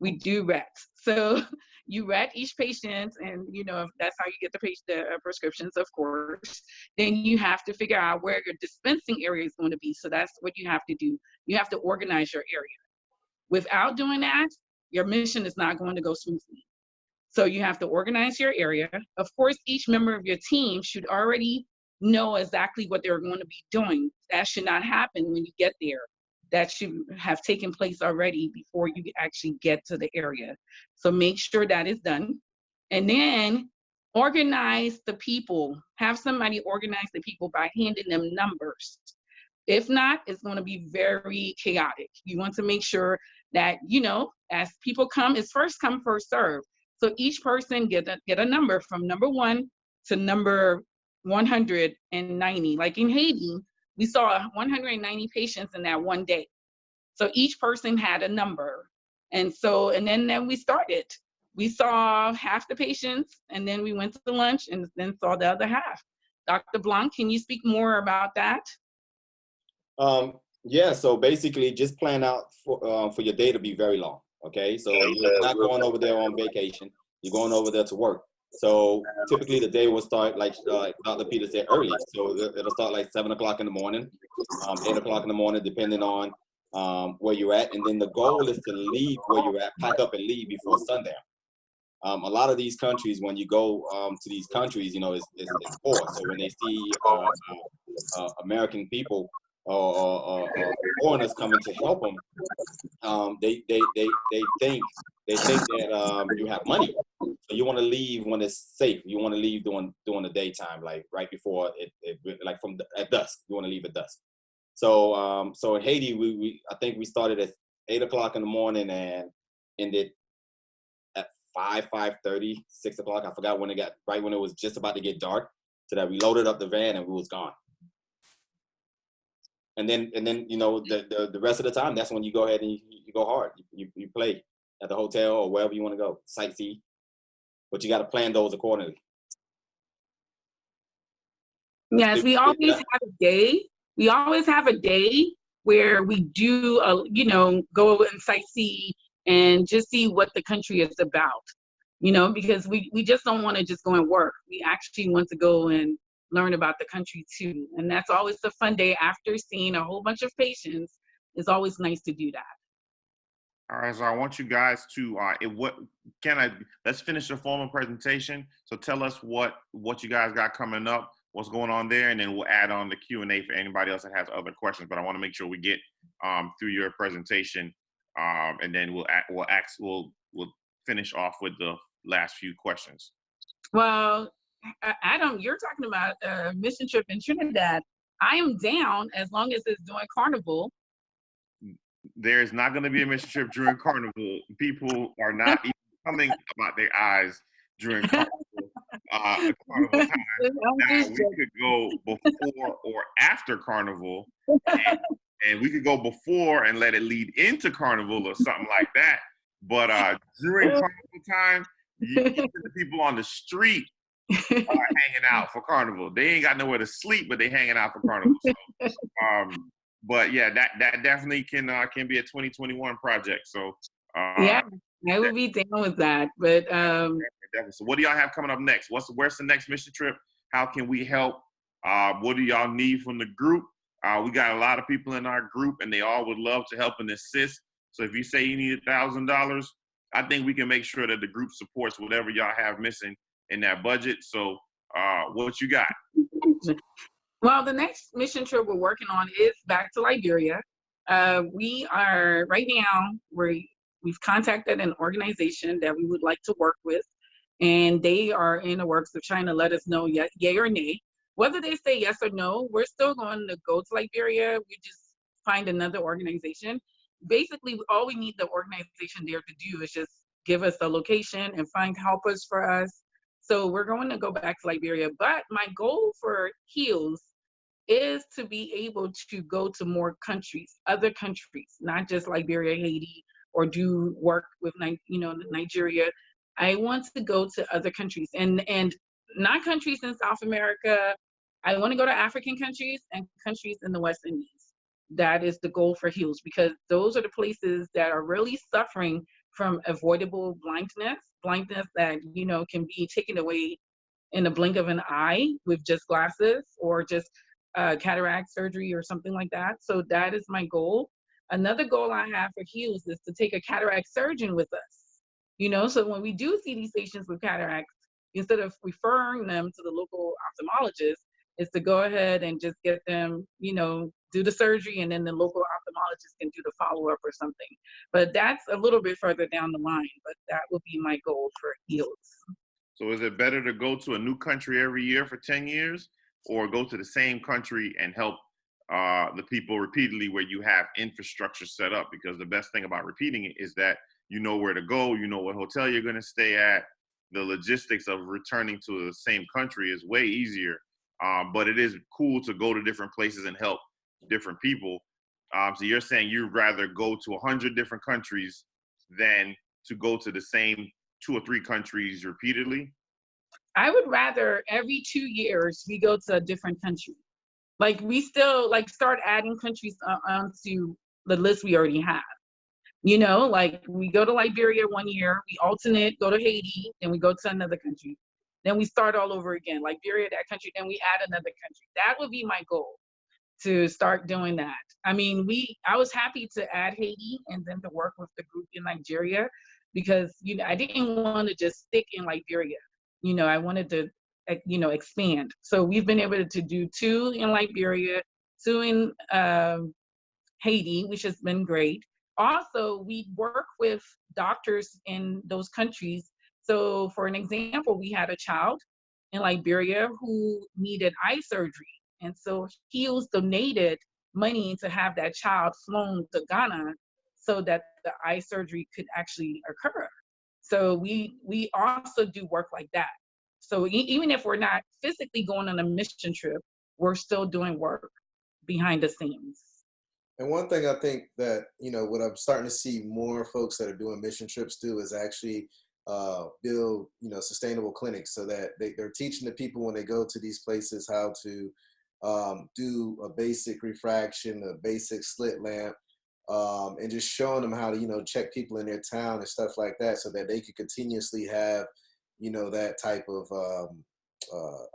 We do ret. So you ret each patient, and that's how you get the prescriptions, of course. Then you have to figure out where your dispensing area is going to be. So that's what you have to do. You have to organize your area. Without doing that, your mission is not going to go smoothly. So you have to organize your area. Of course, each member of your team should already know exactly what they're going to be doing. That should not happen when you get there. That should have taken place already before you actually get to the area. So make sure that is done. And then organize the people. Have somebody organize the people by handing them numbers. If not, it's going to be very chaotic. You want to make sure that, as people come, it's first come, first serve. So each person get a number from number 1 to number 190. Like in Haiti, we saw 190 patients in that one day. So each person had a number. And then we started. We saw half the patients, and then we went to lunch and then saw the other half. Dr. Blanc, can you speak more about that? Yeah, so basically just plan out for your day to be very long, okay? So you're not going over there on vacation. You're going over there to work. So typically the day will start like Dr. Peter said early. So it'll start like 7 o'clock in the morning, 8 o'clock in the morning, depending on where you're at. And then the goal is to leave where you're at, pack up and leave before sundown. A lot of these countries, when you go to these countries, you know, it's poor. So when they see American people or foreigners coming to help them, they think that you have money. So you want to leave when it's safe. You want to leave during the daytime, like right before it like at dusk. You want to leave at dusk. So so in Haiti, I think we started at 8 o'clock in the morning and ended at 5:30, 6 o'clock. I forgot when it got, right when it was just about to get dark, so that we loaded up the van and we was gone. And then you know, the rest of the time, that's when you go ahead and you go hard. You play at the hotel or wherever you want to go, sightsee. But you got to plan those accordingly. Yes, we always have a day. We always have a day where we do, you know, go and sightsee and just see what the country is about, you know, because we just don't want to just go and work. We actually want to go and learn about the country too. And that's always the fun day after seeing a whole bunch of patients. It's always nice to do that. All right, so I want you guys to, let's finish the formal presentation. So tell us what you guys got coming up, what's going on there, and then we'll add on the Q&A for anybody else that has other questions. But I want to make sure we get through your presentation, and then we'll finish off with the last few questions. Well, Adam, you're talking about a mission trip in Trinidad. I am down as long as it's doing Carnival. There's not going to be a mission trip during Carnival. People are not even coming about their eyes during Carnival. Carnival time. Now, we could go before or after Carnival, and we could go before and let it lead into Carnival or something like that. But during Carnival time, you get the people on the street are hanging out for Carnival. They ain't got nowhere to sleep, but they hanging out for Carnival. So, but yeah, that definitely can be a 2021 project. So yeah, I would be down with that. But definitely. So what do y'all have coming up next? Where's the next mission trip? How can we help? What do y'all need from the group? We got a lot of people in our group, and they all would love to help and assist. So if you say you need $1,000, I think we can make sure that the group supports whatever y'all have missing in that budget. So what you got? Well, the next mission trip we're working on is back to Liberia. We are right now, we've contacted an organization that we would like to work with, and they are in the works of trying to let us know yay or nay. Whether they say yes or no, we're still going to go to Liberia. We just find another organization. Basically, all we need the organization there to do is just give us a location and find helpers for us. So we're going to go back to Liberia. But my goal for HEALS is to be able to go to more countries, other countries, not just Liberia, Haiti, or do work with Nigeria. I want to go to other countries and not countries in South America. I want to go to African countries and countries in the West Indies. That is the goal for HEALS, because those are the places that are really suffering from avoidable blindness that, you know, can be taken away in a blink of an eye with just glasses or just cataract surgery or something like that. So that is my goal. Another goal I have for HEALS is to take a cataract surgeon with us, you know, so when we do see these patients with cataracts, instead of referring them to the local ophthalmologist, is to go ahead and just get them, you know, do the surgery, and then the local ophthalmologist can do the follow-up or something. But that's a little bit further down the line, but that will be my goal for HEALS. So is it better to go to a new country every year for 10 years or go to the same country and help the people repeatedly where you have infrastructure set up? Because the best thing about repeating it is that you know where to go, you know what hotel you're going to stay at. The logistics of returning to the same country is way easier. But it is cool to go to different places and help different people. So you're saying you'd rather go to 100 different countries than to go to the same 2 or 3 countries repeatedly? I would rather every 2 years we go to a different country. Like we still like start adding countries onto the list we already have. You know, like we go to Liberia 1 year, we alternate, go to Haiti, then we go to another country. Then we start all over again, Liberia, that country, then we add another country. That would be my goal, to start doing that. I mean, I was happy to add Haiti and then to work with the group in Nigeria because, you know, I didn't want to just stick in Liberia. You know, I wanted to, you know, expand. So we've been able to do 2 in Liberia, 2 in Haiti, which has been great. Also, we work with doctors in those countries. So for an example, we had a child in Liberia who needed eye surgery. And so he was donated money to have that child flown to Ghana so that the eye surgery could actually occur. So we also do work like that. So even if we're not physically going on a mission trip, we're still doing work behind the scenes. And one thing I think that, you know, what I'm starting to see more folks that are doing mission trips do is actually build, you know, sustainable clinics so that they're teaching the people when they go to these places how to do a basic refraction, a basic slit lamp, and just showing them how to, you know, check people in their town and stuff like that so that they could continuously have, you know, that type of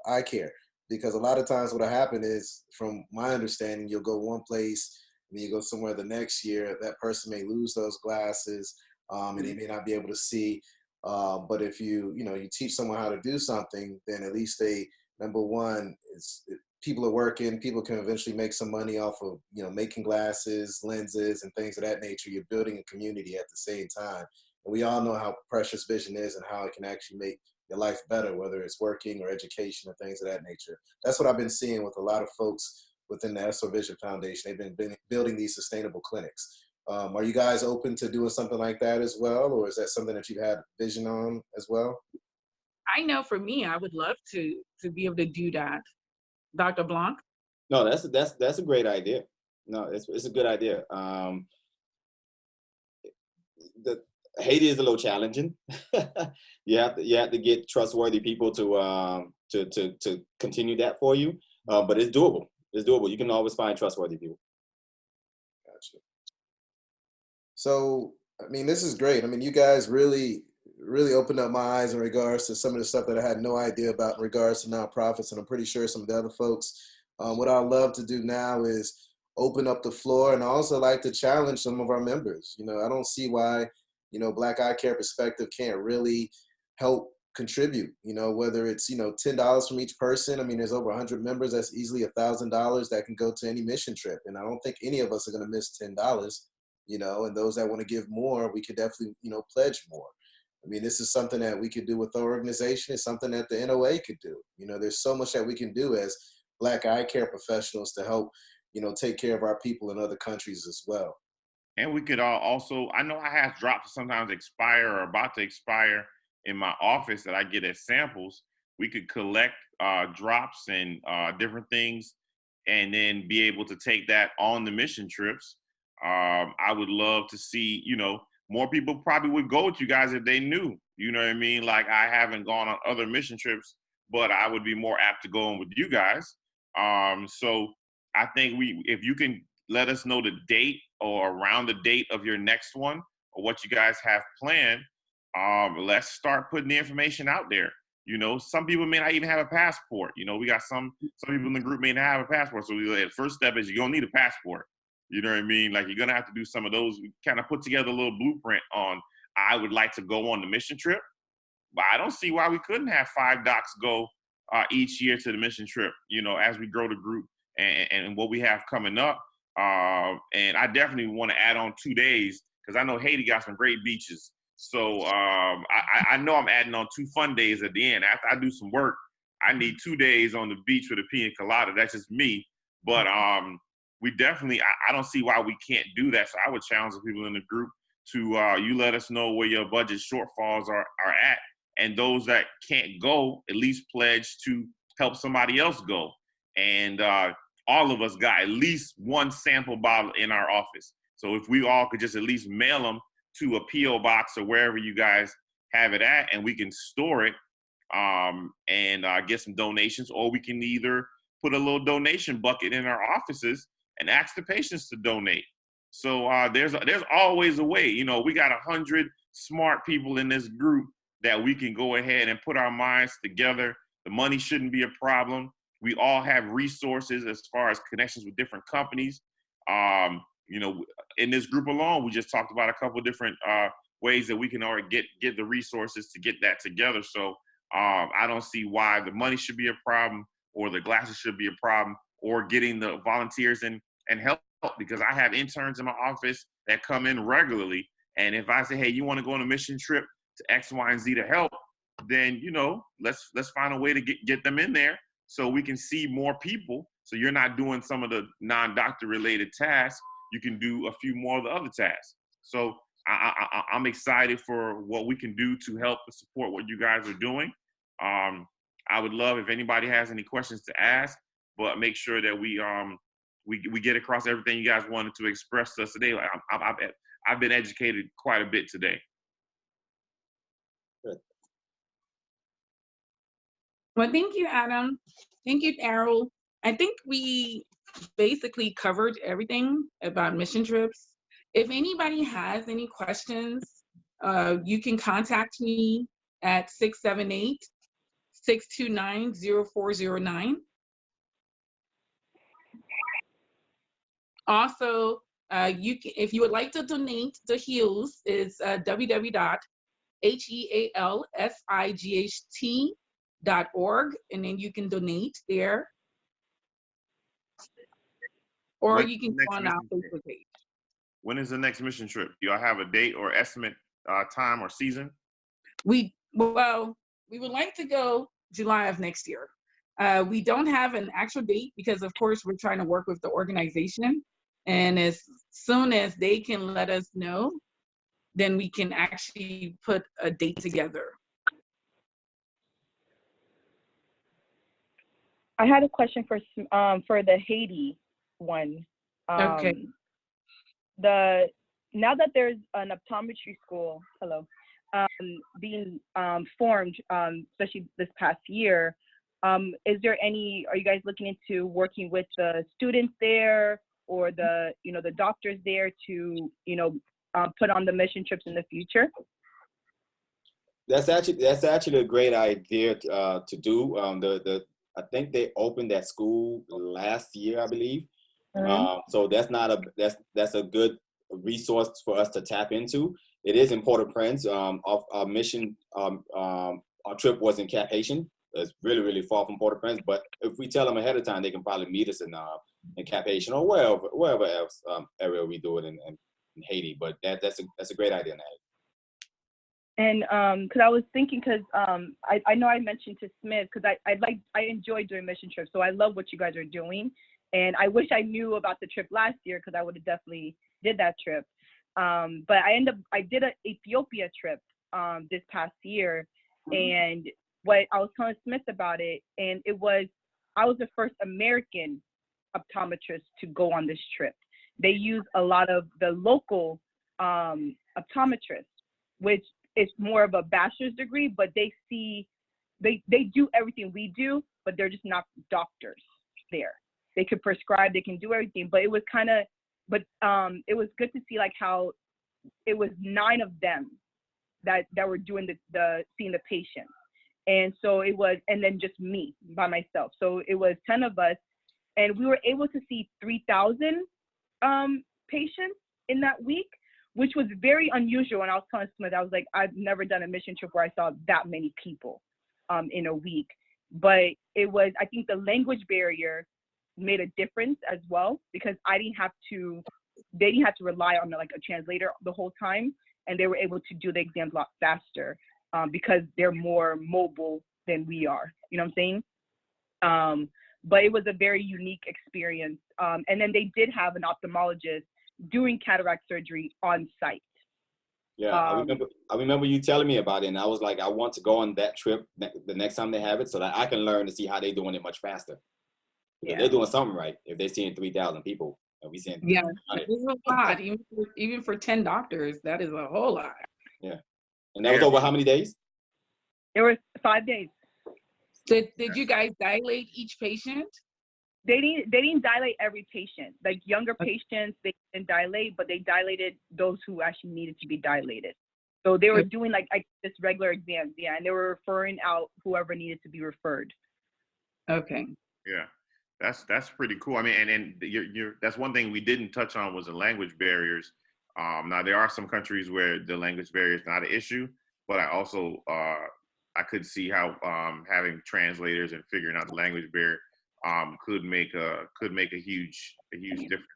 eye care. Because a lot of times what'll happen is, from my understanding, you'll go one place, and then you go somewhere the next year, that person may lose those glasses, and they may not be able to see. But if you teach someone how to do something, then at least they, number one, people are working, people can eventually make some money off of, you know, making glasses, lenses, and things of that nature. You're building a community at the same time. And we all know how precious vision is and how it can actually make your life better, whether it's working or education or things of that nature. That's what I've been seeing with a lot of folks within the SO Vision Foundation. They've been building these sustainable clinics. Are you guys open to doing something like that as well? Or is that something that you've had vision on as well? I know for me, I would love to be able to do that. Dr. Blanc? No, that's a great idea. No, it's a good idea. The Haiti is a little challenging. you have to get trustworthy people to continue that for you. But it's doable. It's doable. You can always find trustworthy people. Gotcha. So, I mean, this is great. I mean, you guys really opened up my eyes in regards to some of the stuff that I had no idea about in regards to nonprofits, and I'm pretty sure some of the other folks. What I'd love to do now is open up the floor, and I also like to challenge some of our members. You know, I don't see why, you know, Black Eye Care Perspective can't really help contribute, you know, whether it's, you know, $10 from each person. I mean, there's over 100 members. That's easily $1,000 that can go to any mission trip. And I don't think any of us are going to miss $10, you know, and those that want to give more, we could definitely, you know, pledge more. I mean, this is something that we could do with our organization. It's something that the NOA could do. You know, there's so much that we can do as Black eye care professionals to help, you know, take care of our people in other countries as well. And we could also, I know I have drops sometimes expire or about to expire in my office that I get as samples. We could collect drops and different things and then be able to take that on the mission trips. I would love to see, you know, more people probably would go with you guys if they knew, you know what I mean? Like, I haven't gone on other mission trips, but I would be more apt to go on with you guys. So I think if you can let us know the date or around the date of your next one or what you guys have planned, let's start putting the information out there. You know, some people may not even have a passport. You know, we got some people in the group may not have a passport. So the first step is you're gonna need a passport. You know what I mean? Like, you're gonna have to do some of those. We kind of put together a little blueprint on, I would like to go on the mission trip, but I don't see why we couldn't have 5 docs go each year to the mission trip, you know, as we grow the group and what we have coming up. And I definitely want to add on 2 days because I know Haiti got some great beaches. So I know I'm adding on 2 fun days at the end. After I do some work, I need 2 days on the beach with a pina colada. That's just me. But we definitely, I don't see why we can't do that. So I would challenge the people in the group to you let us know where your budget shortfalls are at. And those that can't go, at least pledge to help somebody else go. And all of us got at least one sample bottle in our office. So if we all could just at least mail them to a P.O. box or wherever you guys have it at, and we can store it and get some donations, or we can either put a little donation bucket in our offices and ask the patients to donate. So there's always a way. You know, we got 100 smart people in this group that we can go ahead and put our minds together. The money shouldn't be a problem. We all have resources as far as connections with different companies. You know, in this group alone, we just talked about a couple of different ways that we can already get the resources to get that together. So I don't see why the money should be a problem, or the glasses should be a problem, or getting the volunteers and help, because I have interns in my office that come in regularly. And if I say, hey, you want to go on a mission trip to X, Y, and Z to help, then, you know, let's find a way to get them in there so we can see more people. So you're not doing some of the non-doctor related tasks. You can do a few more of the other tasks. So I'm excited for what we can do to help and support what you guys are doing. I would love if anybody has any questions to ask, but make sure that we get across everything you guys wanted to express to us today. I've been educated quite a bit today. Good. Well, thank you, Adam. Thank you, Errol. I think we basically covered everything about mission trips. If anybody has any questions, you can contact me at 678-629-0409. Also, if you would like to donate to HEALS, it's www.healsight.org, and then you can donate there. Or you can go on our Facebook page. When is the next mission trip? Do y'all have a date or estimate time or season? We would like to go July of next year. We don't have an actual date because, of course, we're trying to work with the organization. And as soon as they can let us know, then we can actually put a date together. I had a question for the Haiti one. Okay. Now that there's an optometry school, being formed, especially this past year, are you guys looking into working with the students there, or the doctors there to, put on the mission trips in the future? That's actually a great idea to do. I think they opened that school last year, I believe. Mm-hmm. So that's a good resource for us to tap into. It is in Port-au-Prince. Our mission, our trip was in Cap Haitian. It's really, really far from Port-au-Prince. But if we tell them ahead of time, they can probably meet us in Cap Haitian or wherever else area we do it in Haiti. But that's a great idea, Natalie. And because I was thinking, I know I mentioned to Smith, because I enjoy doing mission trips, so I love what you guys are doing, and I wish I knew about the trip last year, because I would have definitely did that trip. But I did an Ethiopia trip this past year, and what I was telling Smith about it, and I was the first American optometrist to go on this trip. They use a lot of the local optometrists, which is more of a bachelor's degree, but they do everything we do, but they're just not doctors there. They could prescribe, they can do everything, but it was it was good to see like how it was 9 of them that were doing the seeing the patients. And so it was, and then just me by myself. So it was 10 of us, and we were able to see 3,000 patients in that week, which was very unusual. And I was telling Smith, I was like, I've never done a mission trip where I saw that many people in a week. But it was, I think the language barrier made a difference as well, because they didn't have to rely on like a translator the whole time, and they were able to do the exams a lot faster because they're more mobile than we are. You know what I'm saying? But it was a very unique experience. And then they did have an ophthalmologist doing cataract surgery on site. Yeah, I remember you telling me about it, and I was like, I want to go on that trip the next time they have it, so that I can learn to see how they're doing it much faster. Because Yeah. they're doing something right. If they're seeing 3,000 people, and we seeing Yeah, 100. this is a lot. Even for 10 doctors, that is a whole lot. Yeah, and that was over how many days? It was 5 days. Did you guys dilate each patient? They didn't dilate every patient. Like younger patients, they didn't dilate, but they dilated those who actually needed to be dilated. So they were doing like just regular exams, yeah, and they were referring out whoever needed to be referred. Okay. Yeah, that's pretty cool. I mean, and you're that's one thing we didn't touch on was the language barriers. Now there are some countries where the language barrier is not an issue, but I also I could see how having translators and figuring out the language barrier could make a huge difference.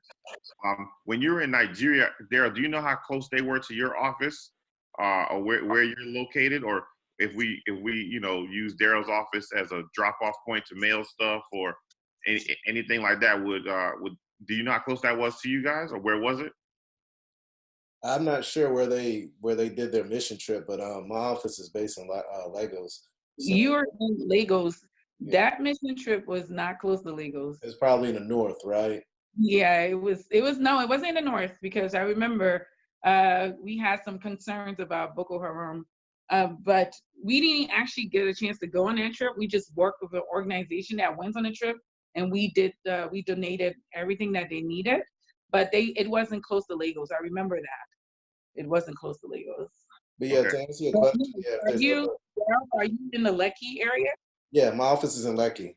When you were in Nigeria, Daryl, do you know how close they were to your office, or where you're located, or if we use Daryl's office as a drop-off point to mail stuff or anything like that, would do you know how close that was to you guys, or where was it? I'm not sure where they did their mission trip, but my office is based in Lagos. So You were in Lagos. yeah, That mission trip was not close to Lagos. it's probably in the north, right? Yeah, it was no, it wasn't in the north because I remember we had some concerns about Boko Haram. But we didn't actually get a chance to go on that trip. We just worked with an organization that went on the trip, and we donated everything that they needed. But it wasn't close to Lagos. I remember that. It wasn't close to Lagos. But yeah, Okay. to answer your question, yeah, if there's Are you in the Lekki area? yeah, my office is in Lekki.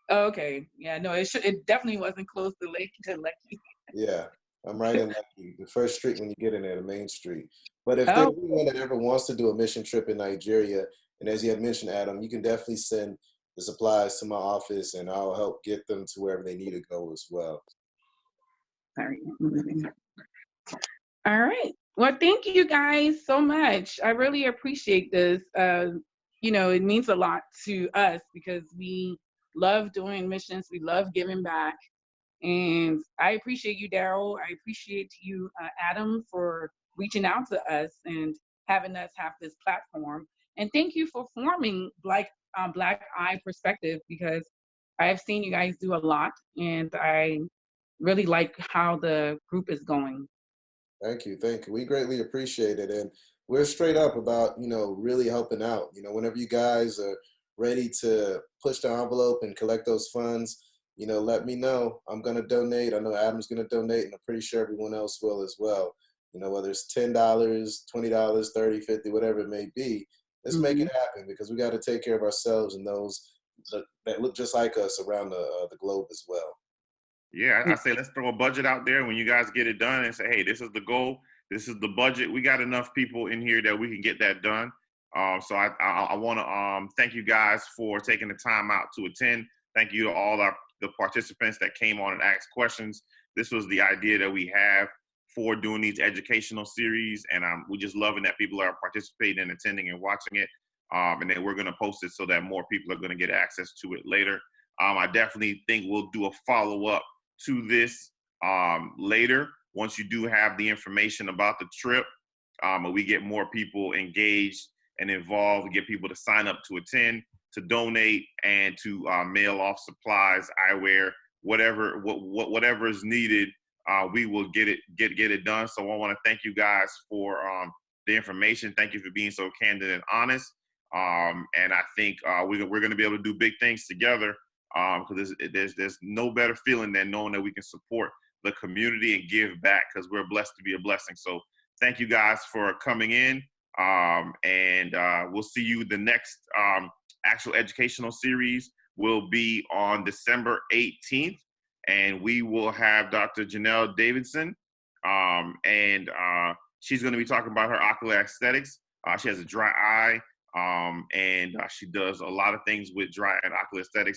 Oh, okay. Yeah, no, it definitely wasn't close to Lekki. Yeah, I'm right in Lekki, the first street when you get in there, the main street. But if there's Oh, anyone that ever wants to do a mission trip in Nigeria, and as you had mentioned, Adam, you can definitely send the supplies to my office, and I'll help get them to wherever they need to go as well. sorry. All right. Well, thank you guys so much. I really appreciate this. It means a lot to us because we love doing missions. We love giving back. And I appreciate you, Daryl. I appreciate you, Adam, for reaching out to us and having us have this platform. And thank you for forming Black Eye Perspective because I have seen you guys do a lot, and I really like how the group is going. Thank you. Thank you. We greatly appreciate it. And we're straight up about, really helping out. Whenever you guys are ready to push the envelope and collect those funds, let me know. I'm going to donate. I know Adam's going to donate, and I'm pretty sure everyone else will as well. Whether it's $10, $20, 30, 50, whatever it may be, let's make it happen because we got to take care of ourselves and those that look just like us around the globe as well. Yeah, I say let's throw a budget out there when you guys get it done and say, hey, this is the goal, this is the budget. We got enough people in here that we can get that done. So I want to thank you guys for taking the time out to attend. Thank you to all the participants that came on and asked questions. This was the idea that we have for doing these educational series, and we're just loving that people are participating and attending and watching it. And then we're going to post it so that more people are going to get access to it later. I definitely think we'll do a follow-up to this later once you do have the information about the trip, and we get more people engaged and involved, get people to sign up to attend, to donate, and to mail off supplies, eyewear, whatever is needed. We will get it done. So I want to thank you guys for the information. Thank you for being so candid and honest. And I think we're going to be able to do big things together. Because there's no better feeling than knowing that we can support the community and give back because we're blessed to be a blessing. So thank you guys for coming in, and we'll see you. The next actual educational series will be on December 18th, and we will have Dr. Janelle Davidson, and she's going to be talking about her ocular aesthetics. She has a dry eye, and she does a lot of things with dry and ocular aesthetics.